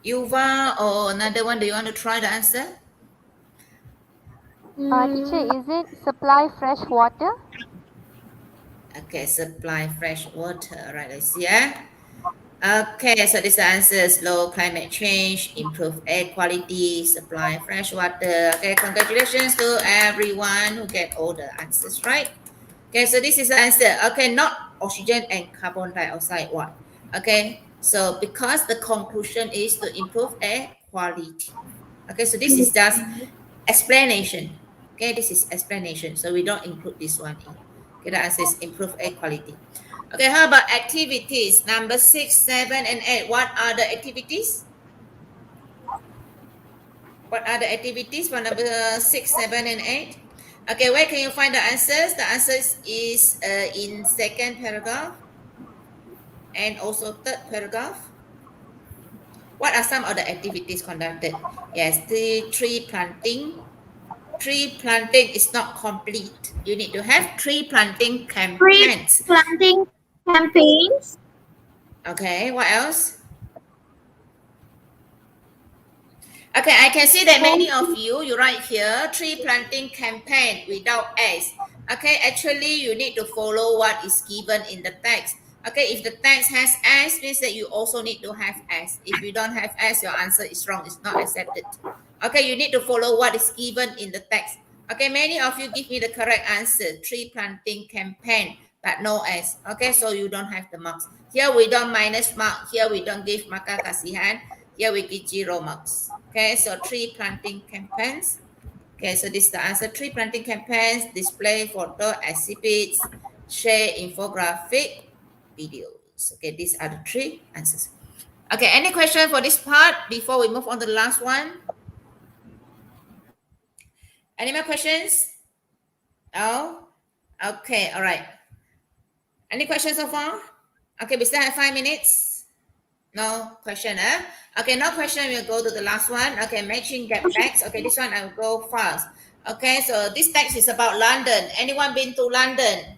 Yuva or another one, do you want to try the answer? Teacher, is it supply fresh water? Okay, supply fresh water. All right, let's see. Yeah. Okay, so this answer is slow climate change, improve air quality, supply fresh water. Okay, congratulations to everyone who get all the answers right. Okay, so this is the answer. Okay, not oxygen and carbon dioxide. What? Okay, so because the conclusion is to improve air quality. Okay, so this is just explanation. Okay, this is explanation. So we don't include this one in. Okay, the answer is improve air quality. Okay, how about activities? Number 6, 7, and 8. What are the activities? What are the activities for number 6, 7, and 8? Okay, where can you find the answers? The answers is in second paragraph and also third paragraph. What are some of the activities conducted? Yes, the tree planting. Tree planting is not complete. You need to have tree planting Tree campaigns. planting campaigns. Okay, what else? Okay, I can see that many of you write here tree planting campaign without S. Okay, actually you need to follow what is given in the text. Okay, if the text has S, means that you also need to have S. If you don't have S, your answer is wrong. It's not accepted. Okay, you need to follow what is given in the text. Okay, many of you give me the correct answer, tree planting campaign, but no S. Okay, so you don't have the marks. Here we don't minus mark. Here we don't give marker kasihan. Here we give 0 marks. Okay, so tree planting campaigns. Okay, so this is the answer. Tree planting campaigns, display photo exhibits, share infographic, videos. Okay, these are the 3 answers. Okay, any question for this part before we move on to the last one? Any more questions? No? Okay, all right. Any questions so far? Okay, we still have 5 minutes. No question, eh? Okay, no question. We'll go to the last one. Okay, matching gap text. Okay, this one I'll go fast. Okay, so this text is about London. Anyone been to London?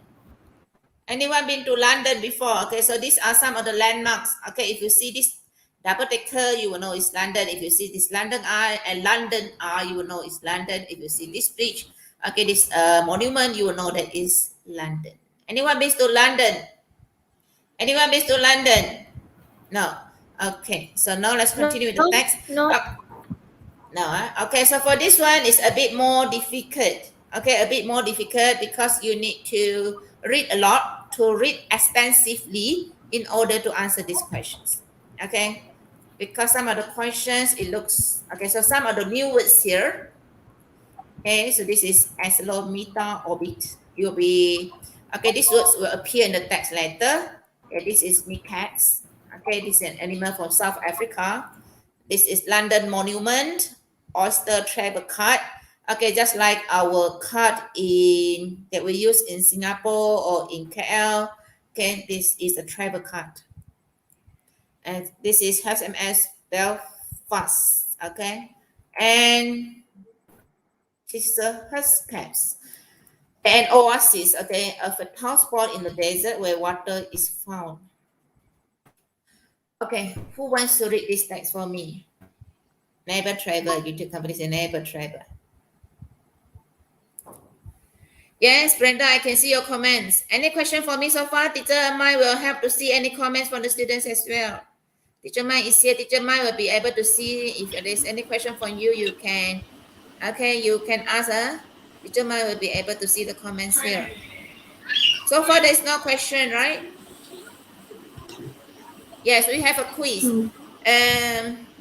Anyone been to London before? Okay, so these are some of the landmarks. Okay, if you see this double decker, you will know it's London. If you see this London Eye and London Eye, you will know it's London. If you see this bridge, okay, this monument, you will know that is London. Anyone been to London? Anyone been to London? No. Okay, so now let's continue with the text. No. No. Okay, so for this one, it's a bit more difficult. Okay, a bit more difficult because you need to read a lot, to read extensively in order to answer these questions. Okay, because some of the questions, it looks, okay, so some of the new words here. Okay, so this is accelerometer orbit. You'll be, okay, these words will appear in the text later. Okay, this is macaques. Okay, this is an animal from South Africa. This is London Monument, Oyster Travel Card. Okay, just like our card in that we use in Singapore or in KL. Okay, this is a travel card. And this is HMS Belfast. Okay, and this is a Huscaps. An oasis, okay, of a tall spot in the desert where water is found. Okay, who wants to read this text for me? Neighbor Travel, YouTube company say Neighbor Travel. Yes, Brenda, I can see your comments. Any question for me so far? Teacher Mai will help to see any comments from the students as well. Teacher Mai is here. Teacher Mai will be able to see if there's any question from you, you can, okay, you can ask her. Teacher Mai will be able to see the comments here. So far, there's no question, right? Yes, we have a quiz.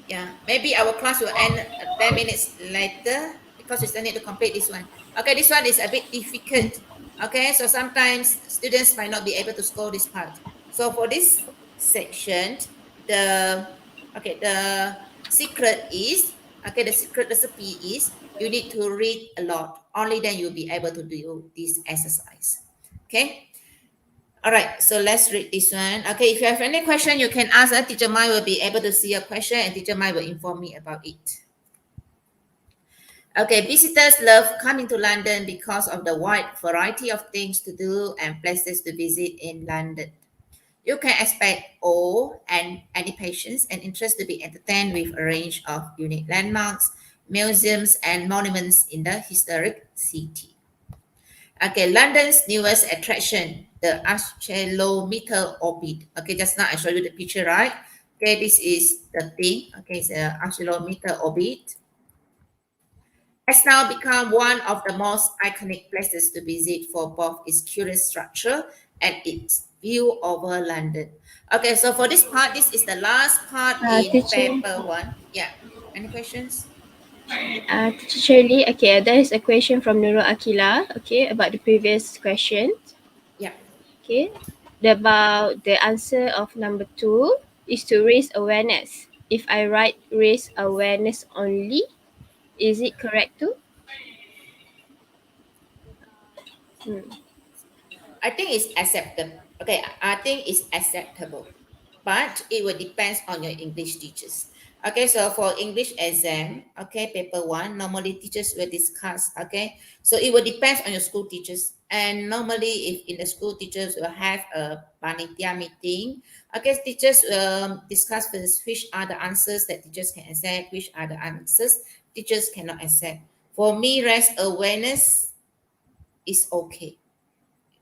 Yeah, maybe our class will end 10 minutes later because we still need to complete this one. Okay, this one is a bit difficult. Okay, so sometimes students might not be able to score this part. So for this section, the secret is, okay, the secret recipe is you need to read a lot. Only then you'll be able to do this exercise. Okay. All right, so let's read this one. Okay, if you have any question, you can ask. Teacher Mai will be able to see your question and Teacher Mai will inform me about it. Okay, visitors love coming to London because of the wide variety of things to do and places to visit in London. You can expect awe and any patience and interest to be entertained with a range of unique landmarks, museums, and monuments in the historic city. Okay, London's newest attraction, the accelerometer orbit. Okay, just now I showed you the picture, right? Okay, this is the thing. Okay, it's an accelerometer orbit. Has now become one of the most iconic places to visit for both its curious structure and its view over London. Okay, so for this part, this is the last part in teacher. paper one. Yeah, any questions? Teacher Shirley, okay, there is a question from Nurul Akila, okay, about the previous question. Yeah. Okay, about the answer of number 2 is to raise awareness. If I write raise awareness only, is it correct too? I think it's acceptable. Okay, I think it's acceptable, but it will depend on your English teachers. Okay, so for English exam, okay, paper one, normally teachers will discuss, okay, so it will depend on your school teachers. And normally if in the school, teachers will have a panitia meeting, okay, teachers will discuss first which are the answers that teachers can accept, which are the answers teachers cannot accept. For me, raise awareness is okay.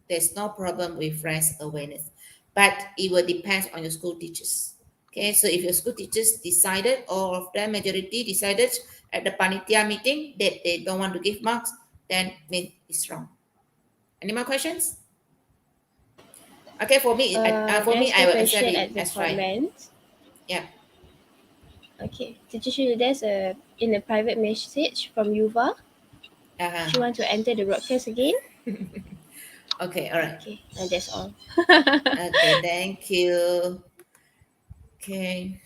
There's no problem with raise awareness, but it will depend on your school teachers. Okay, so if your school teachers decided, all of them majority decided at the panitia meeting that they don't want to give marks, then it's wrong. Any more questions? Okay, for me, I will accept it as right. Comments. Yeah. Okay, Teacher Shirley, there's in a private message from Yuva. Uh-huh. She want to enter the broadcast again. Okay, all right. Okay, and that's all. Okay, thank you. Okay.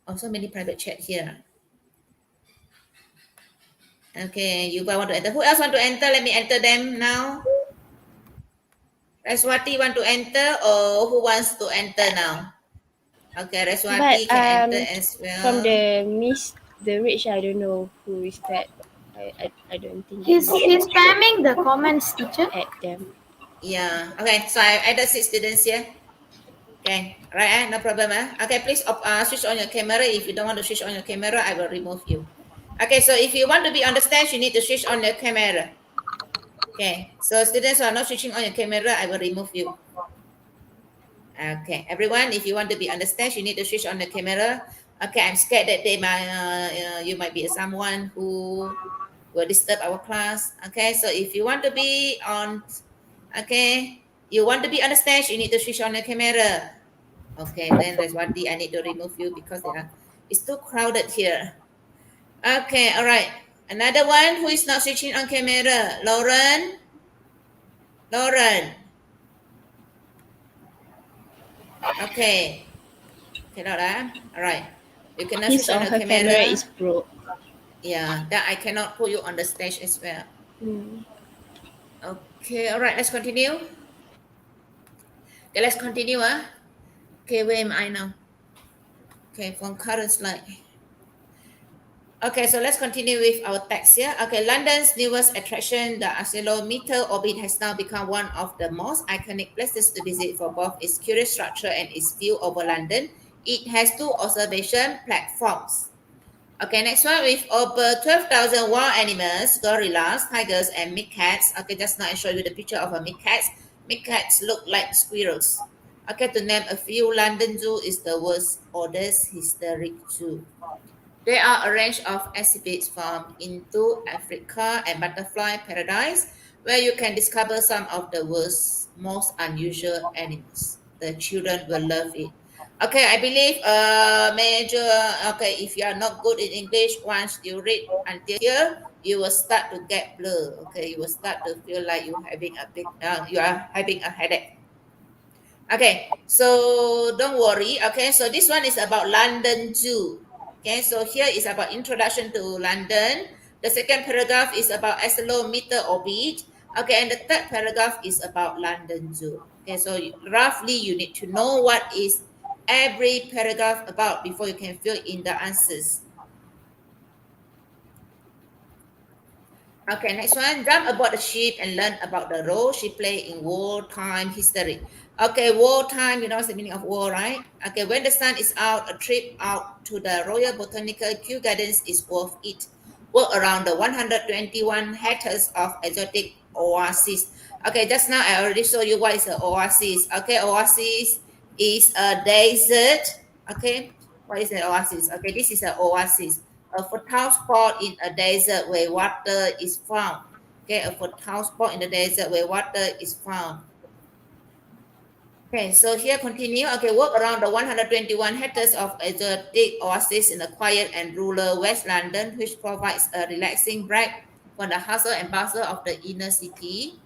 Also many private chat here. Okay, you want to enter. Who else want to enter? Let me enter them now. Raswati want to enter or who wants to enter now? Okay, But Reswati can enter as from well. the rich, I don't know who is that. I don't think that He's we should spamming the comments, teacher. add them. Yeah. Okay, so I added 6 students here. Okay, right, no problem. Okay, please switch on your camera. If you don't want to switch on your camera, I will remove you. Okay, so if you want to be on the stage, you need to switch on your camera. Okay, so students who are not switching on your camera, I will remove you. Okay, everyone, if you want to be on the stage, you need to switch on the camera. Okay, I'm scared that they might, you might be someone who will disturb our class. Okay, so if you want to be on, okay, you want to be on the stage, you need to switch on the camera. Okay, then Reswati, I need to remove you because it's too crowded here. Okay, all right. Another one who is not switching on camera, Lauren. Lauren. Okay. Cannot, all right. You cannot His switch on or the her camera camera. is broke. Yeah, that I cannot put you on the stage as well. Hmm. Okay, all right, let's continue. Okay, let's continue. Okay, where am I now? Okay, from current slide. Okay, so let's continue with our text here. Okay, London's newest attraction, the accelerometer orbit, has now become one of the most iconic places to visit for both its curious structure and its view over London. It has 2 observation platforms. Okay, next one with over 12,000 wild animals, gorillas, tigers, and meerkats. Okay, just now I show you the picture of a meerkat. Meerkats look like squirrels. Okay, to name a few, London Zoo is the world's oldest historic zoo. There are a range of exhibits from into Africa and Butterfly Paradise, where you can discover some of the world's most unusual animals. The children will love it. Okay, I believe major, okay, if you are not good in English, once you read until here, you will start to get blur. Okay, you will start to feel like you are having a headache. Okay, so don't worry. Okay, so this one is about London Zoo. Okay, so here is about introduction to London. The second paragraph is about accelerometer orbit. Okay, and the third paragraph is about London Zoo. Okay, so roughly you need to know what is every paragraph about before you can fill in the answers. Okay, next one. Jump aboard a ship and learn about the role she played in wartime history. Okay, wartime, you know what's the meaning of war, right? Okay, when the sun is out, a trip out to the Royal Botanical Kew Gardens is worth it. Walk around the 121 hectares of exotic oasis. Okay, just now I already showed you what is an oasis. Okay, oasis is a desert. Okay, what is an oasis? Okay, this is an oasis, a fertile spot in a desert where water is found. Okay, a fertile spot in the desert where water is found. Okay, so here continue. Okay, walk around the 121 hectares of exotic oasis in the quiet and rural West London, which provides a relaxing break from the hustle and bustle of the inner city.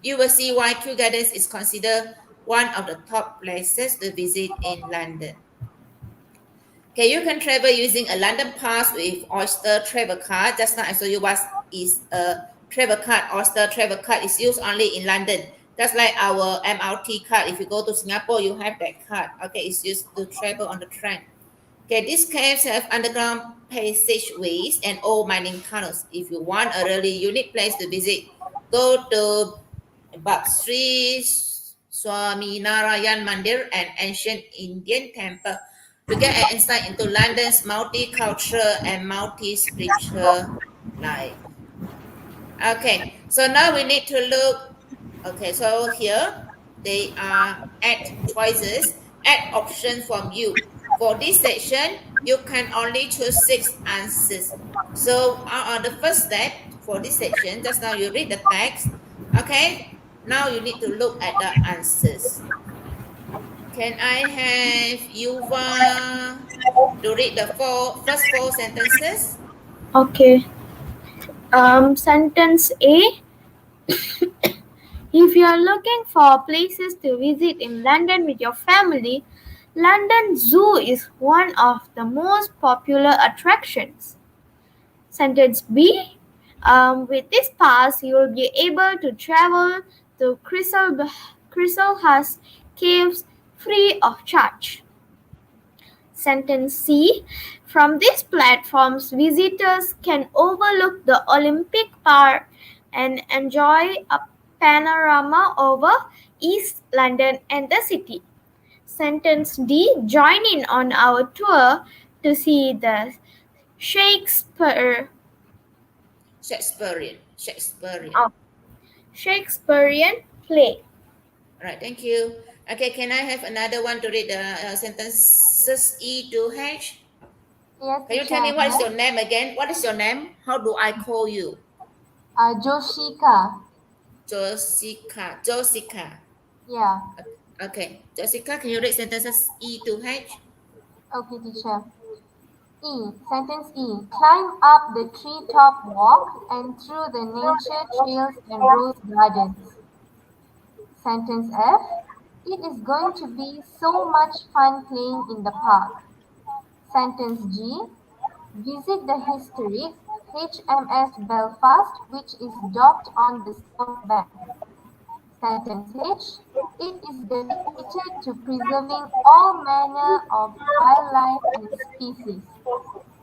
You will see why Kew Gardens is considered one of the top places to visit in London. Okay, you can travel using a London Pass with Oyster Travel Card. Just now I showed you what is a travel card. Oyster Travel Card is used only in London. Just like our MRT card. If you go to Singapore, you have that card. Okay, it's used to travel on the train. Okay, these caves have underground passageways and old mining tunnels. If you want a really unique place to visit, go to Sri Swaminarayan Mandir, an ancient Indian temple, to get an insight into London's multicultural and multi-spiritual life. Okay, so now we need to look. Okay, so here they are add choices, add options from you. For this section, you can only choose 6 answers. So on the first step for this section, just now you read the text. Okay, now you need to look at the answers. Can I have Yuva to read the first 4 sentences? Okay. Sentence A. If you are looking for places to visit in London with your family, London Zoo is one of the most popular attractions. Sentence B. With this pass, you will be able to travel to Chiselhurst Caves free of charge. Sentence C. From these platforms, visitors can overlook the Olympic Park and enjoy a panorama over East London and the city. Sentence D. Join in on our tour to see the Shakespeare Shakespearean play. All right, thank you. Okay, can I have another one to read the sentences E to H? Yes, Can you teacher, tell me I what is have. your name again? What is your name? How do I call you? Joshika. Jessica. Yeah. Okay, Jessica, can you read sentences E to H? Okay, teacher. Sentence E. Climb up the treetop walk and through the nature trails and rose gardens. Sentence F. It is going to be so much fun playing in the park. Sentence G. Visit the historic HMS Belfast, which is docked on the south bank. Sentence H. It is dedicated to preserving all manner of wildlife and species.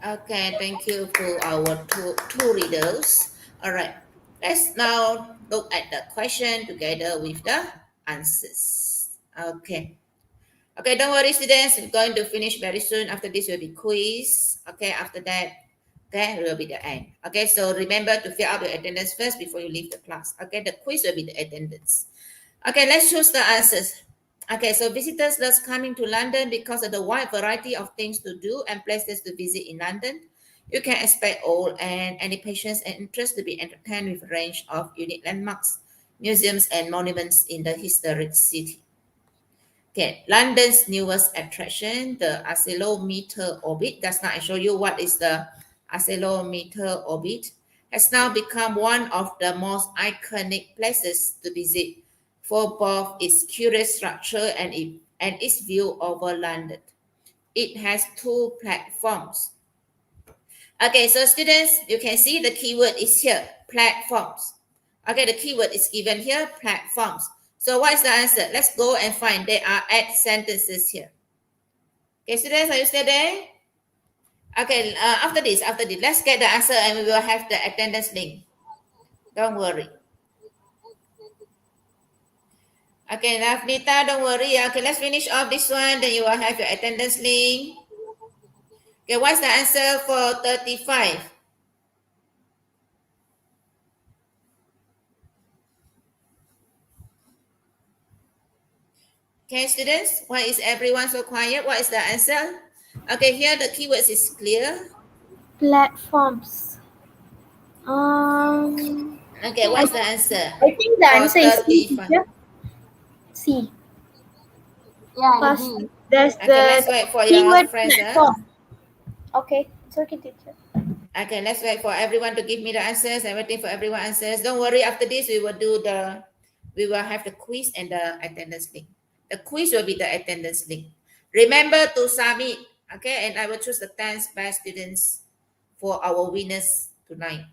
Okay, thank you for our two readers. All right, let's now look at the question together with the answers. Okay. Okay, don't worry, students. We're going to finish very soon. After this will be quiz. Okay, after that, okay, will be the end. Okay, so remember to fill out the attendance first before you leave the class. Okay, the quiz will be the attendance. Okay, let's choose the answers. Okay, so visitors love coming to London because of the wide variety of things to do and places to visit in London. You can expect all and any patients and interest to be entertained with a range of unique landmarks, museums, and monuments in the historic city. Okay, London's newest attraction, the accelerometer orbit. Does not show you what is the accelerometer orbit. Has now become one of the most iconic places to visit for both its curious structure and its view over London. It has two platforms. Okay, so students, you can see the keyword is here, platforms. Okay, the keyword is given here, platforms. So what is the answer? Let's go and find. There are 8 sentences here. Okay, students, are you still there? Okay, after this, let's get the answer and we will have the attendance link. Don't worry. Okay, Nafnita, don't worry. Okay, let's finish off this one. Then you will have your attendance link. Okay, what's the answer for 35? Okay, students, why is everyone so quiet? What is the answer? Okay, here the keywords is clear. Platforms. Okay, what's the answer? I think the For answer is C. 35. Teacher. C. Yeah, I Because agree. there's Okay, let's the wait for your keyword friends. platform. Okay, it's okay, teacher. Okay, let's wait for everyone to give me the answers. I'm waiting for everyone answers. Don't worry, after this we will have the quiz and the attendance link. The quiz will be the attendance link. Remember to submit, okay? And I will choose the 10 best students for our winners tonight.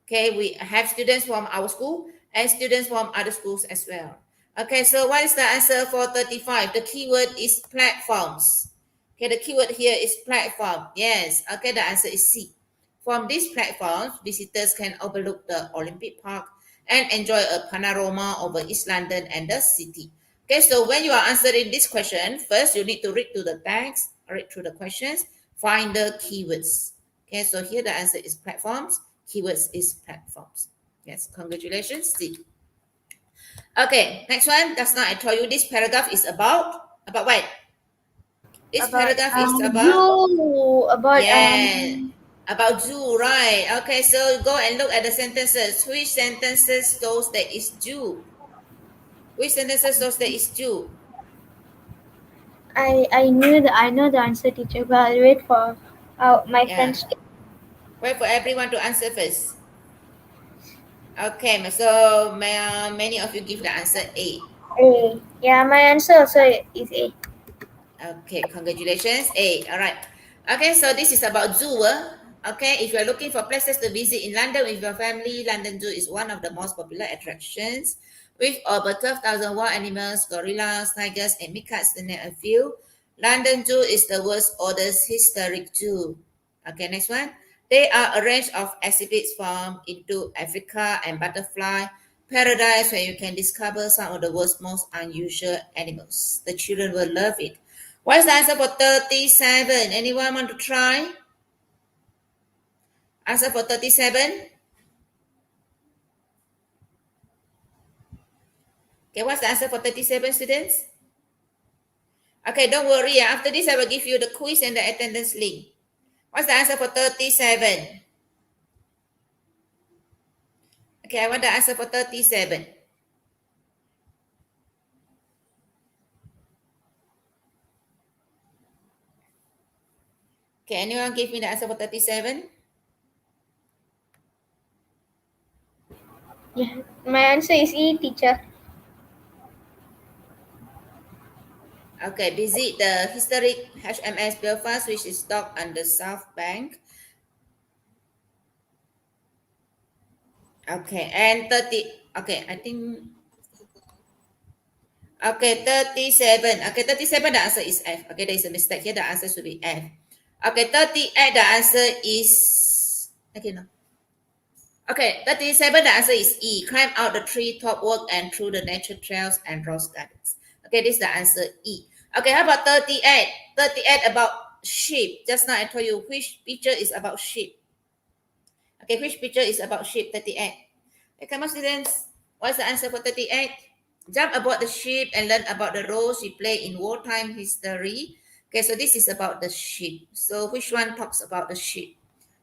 Okay, we have students from our school and students from other schools as well. Okay, so what is the answer for 35? The keyword is platforms. Okay, the keyword here is platform. Yes, okay, the answer is C. From these platforms, visitors can overlook the Olympic Park and enjoy a panorama over East London and the city. Okay, so when you are answering this question, first you need to read through the text, read through the questions, find the keywords. Okay, so here the answer is platforms. Keywords is platforms. Yes, congratulations, C. Okay, next one. Just now I told you this paragraph is about what? This paragraph is about Zoo. About zoo, right? Okay, so go and look at the sentences. Which sentences shows that is zoo? Which sentences shows that is zoo? I know the answer, teacher, but I'll wait for my Yeah. friends. Wait for everyone to answer first. Okay, so many of you give the answer A. A. Yeah, my answer also is A. Okay, congratulations. A. All right. Okay, so this is about zoo. Okay, if you're looking for places to visit in London with your family, London Zoo is one of the most popular attractions with over 12,000 wild animals, gorillas, tigers, and meerkats to name a few. London Zoo is the world's oldest historic zoo. Okay, next one. They are a range of exhibits from into Africa and butterfly paradise where you can discover some of the world's most unusual animals. The children will love it. What's the answer for 37? Anyone want to try? Answer for 37? Okay, what's the answer for 37, students? Okay, don't worry. After this, I will give you the quiz and the attendance link. What's the answer for 37? Okay, I want the answer for 37. Okay, anyone give me the answer for 37? Yeah, my answer is E, teacher. Okay, visit the historic HMS Belfast, which is docked on the south bank. Okay, and 30. Okay, I think. Okay, 37. Okay, 37, the answer is F. Okay, there is a mistake here. The answer should be F. Okay, 38, the answer is. Okay, no. Okay, 37, the answer is E. Climb out the treetop, walk and through the nature trails and rose gardens. Okay, this is the answer E. Okay, how about 38? 38 about sheep. Just now I told you which picture is about sheep. Okay, which picture is about sheep? 38. Okay, come on, students. What's the answer for 38? Jump about the sheep and learn about the roles we play in wartime history. Okay, so this is about the sheep. So which one talks about the sheep?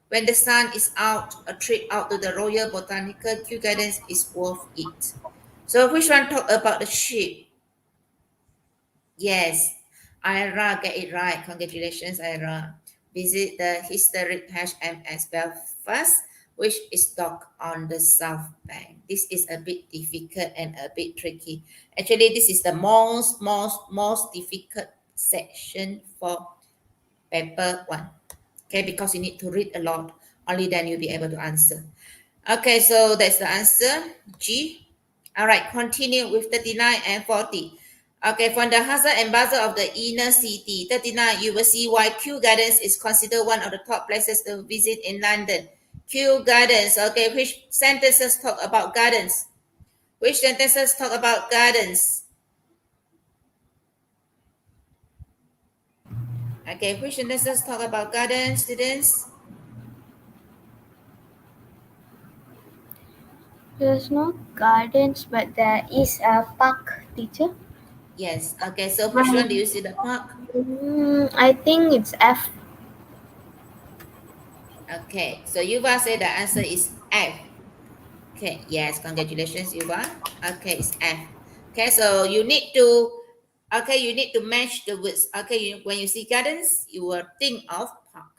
When the sun is out, a trip out to the Royal Botanical Gardens is worth it. So which one talk about the sheep? Yes, Ira get it right. Congratulations, Ira. Visit the historic HMS Belfast, which is docked on the south bank. This is a bit difficult and a bit tricky. Actually, this is the most difficult section for paper 1. Okay, because you need to read a lot. Only then you'll be able to answer. Okay, so that's the answer, G. All right, continue with 39 and 40. Okay, from the hustle and bustle of the inner city, 39, you will see why Kew Gardens is considered one of the top places to visit in London. Kew Gardens, okay, which sentences talk about gardens? Which sentences talk about gardens? Okay, which sentences talk about gardens, students? There's no gardens, but there is a park, teacher. Yes, okay, so which one do you see the park? I think it's F. Okay, so Yuva said the answer is F. Okay, yes, congratulations, Yuva. Okay, it's F. Okay, so you need to match the words. Okay, when you see gardens, you will think of park.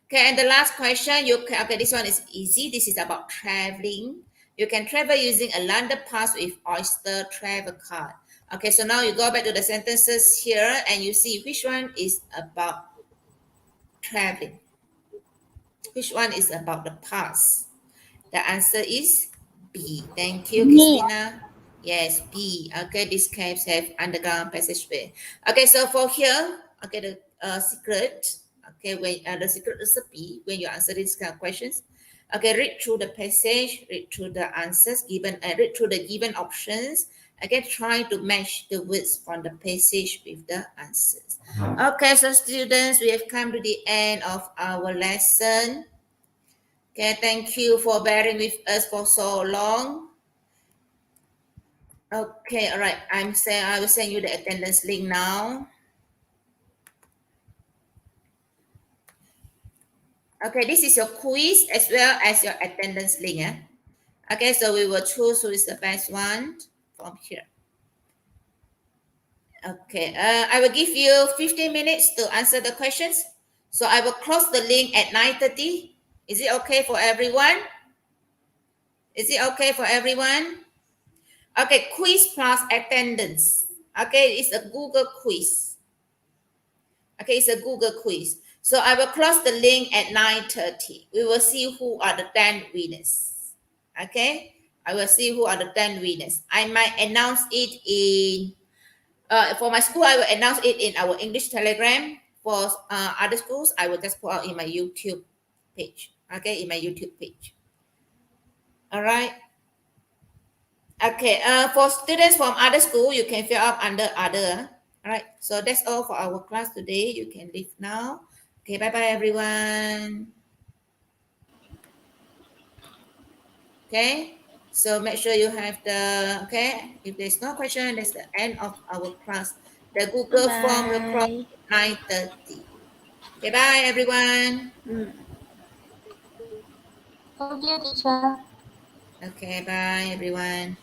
Okay, and the last question, okay, this one is easy. This is about traveling. You can travel using a London Pass with Oyster travel card. Okay, so now you go back to the sentences here and you see which one is about traveling. Which one is about the past? The answer is B. Thank you, B. Christina. Yes, B. Okay, these caves have underground passageway. Okay, so for here, okay, the secret, okay, when the secret recipe, when you answer these kind of questions, okay, read through the passage, read through the answers given, read through the given options. Okay, try to match the words from the passage with the answers. Okay, so students, we have come to the end of our lesson. Okay, thank you for bearing with us for so long. Okay, all right. I will send you the attendance link now. Okay, this is your quiz as well as your attendance link. Okay, so we will choose who is the best one from here. Okay, I will give you 15 minutes to answer the questions. So I will close the link at 9:30. Is it okay for everyone? Is it okay for everyone? Okay, quiz plus attendance. Okay, it's a Google quiz. Okay, it's a Google quiz. So I will close the link at 9:30. We will see who are the 10 winners. Okay, I will see who are the 10 winners. I might announce it in For my school, I will announce it in our English Telegram. For other schools, I will just put out in my YouTube page. Okay, in my YouTube page. All right. Okay. For students from other school, you can fill up under other. All right. So that's all for our class today. You can leave now. Okay. Bye bye, everyone. Okay. So make sure you have the, okay, if there's no question, that's the end of our class. The Google form will close Bye. at 9:30. Okay, bye everyone. Thank you, teacher. Okay, bye everyone.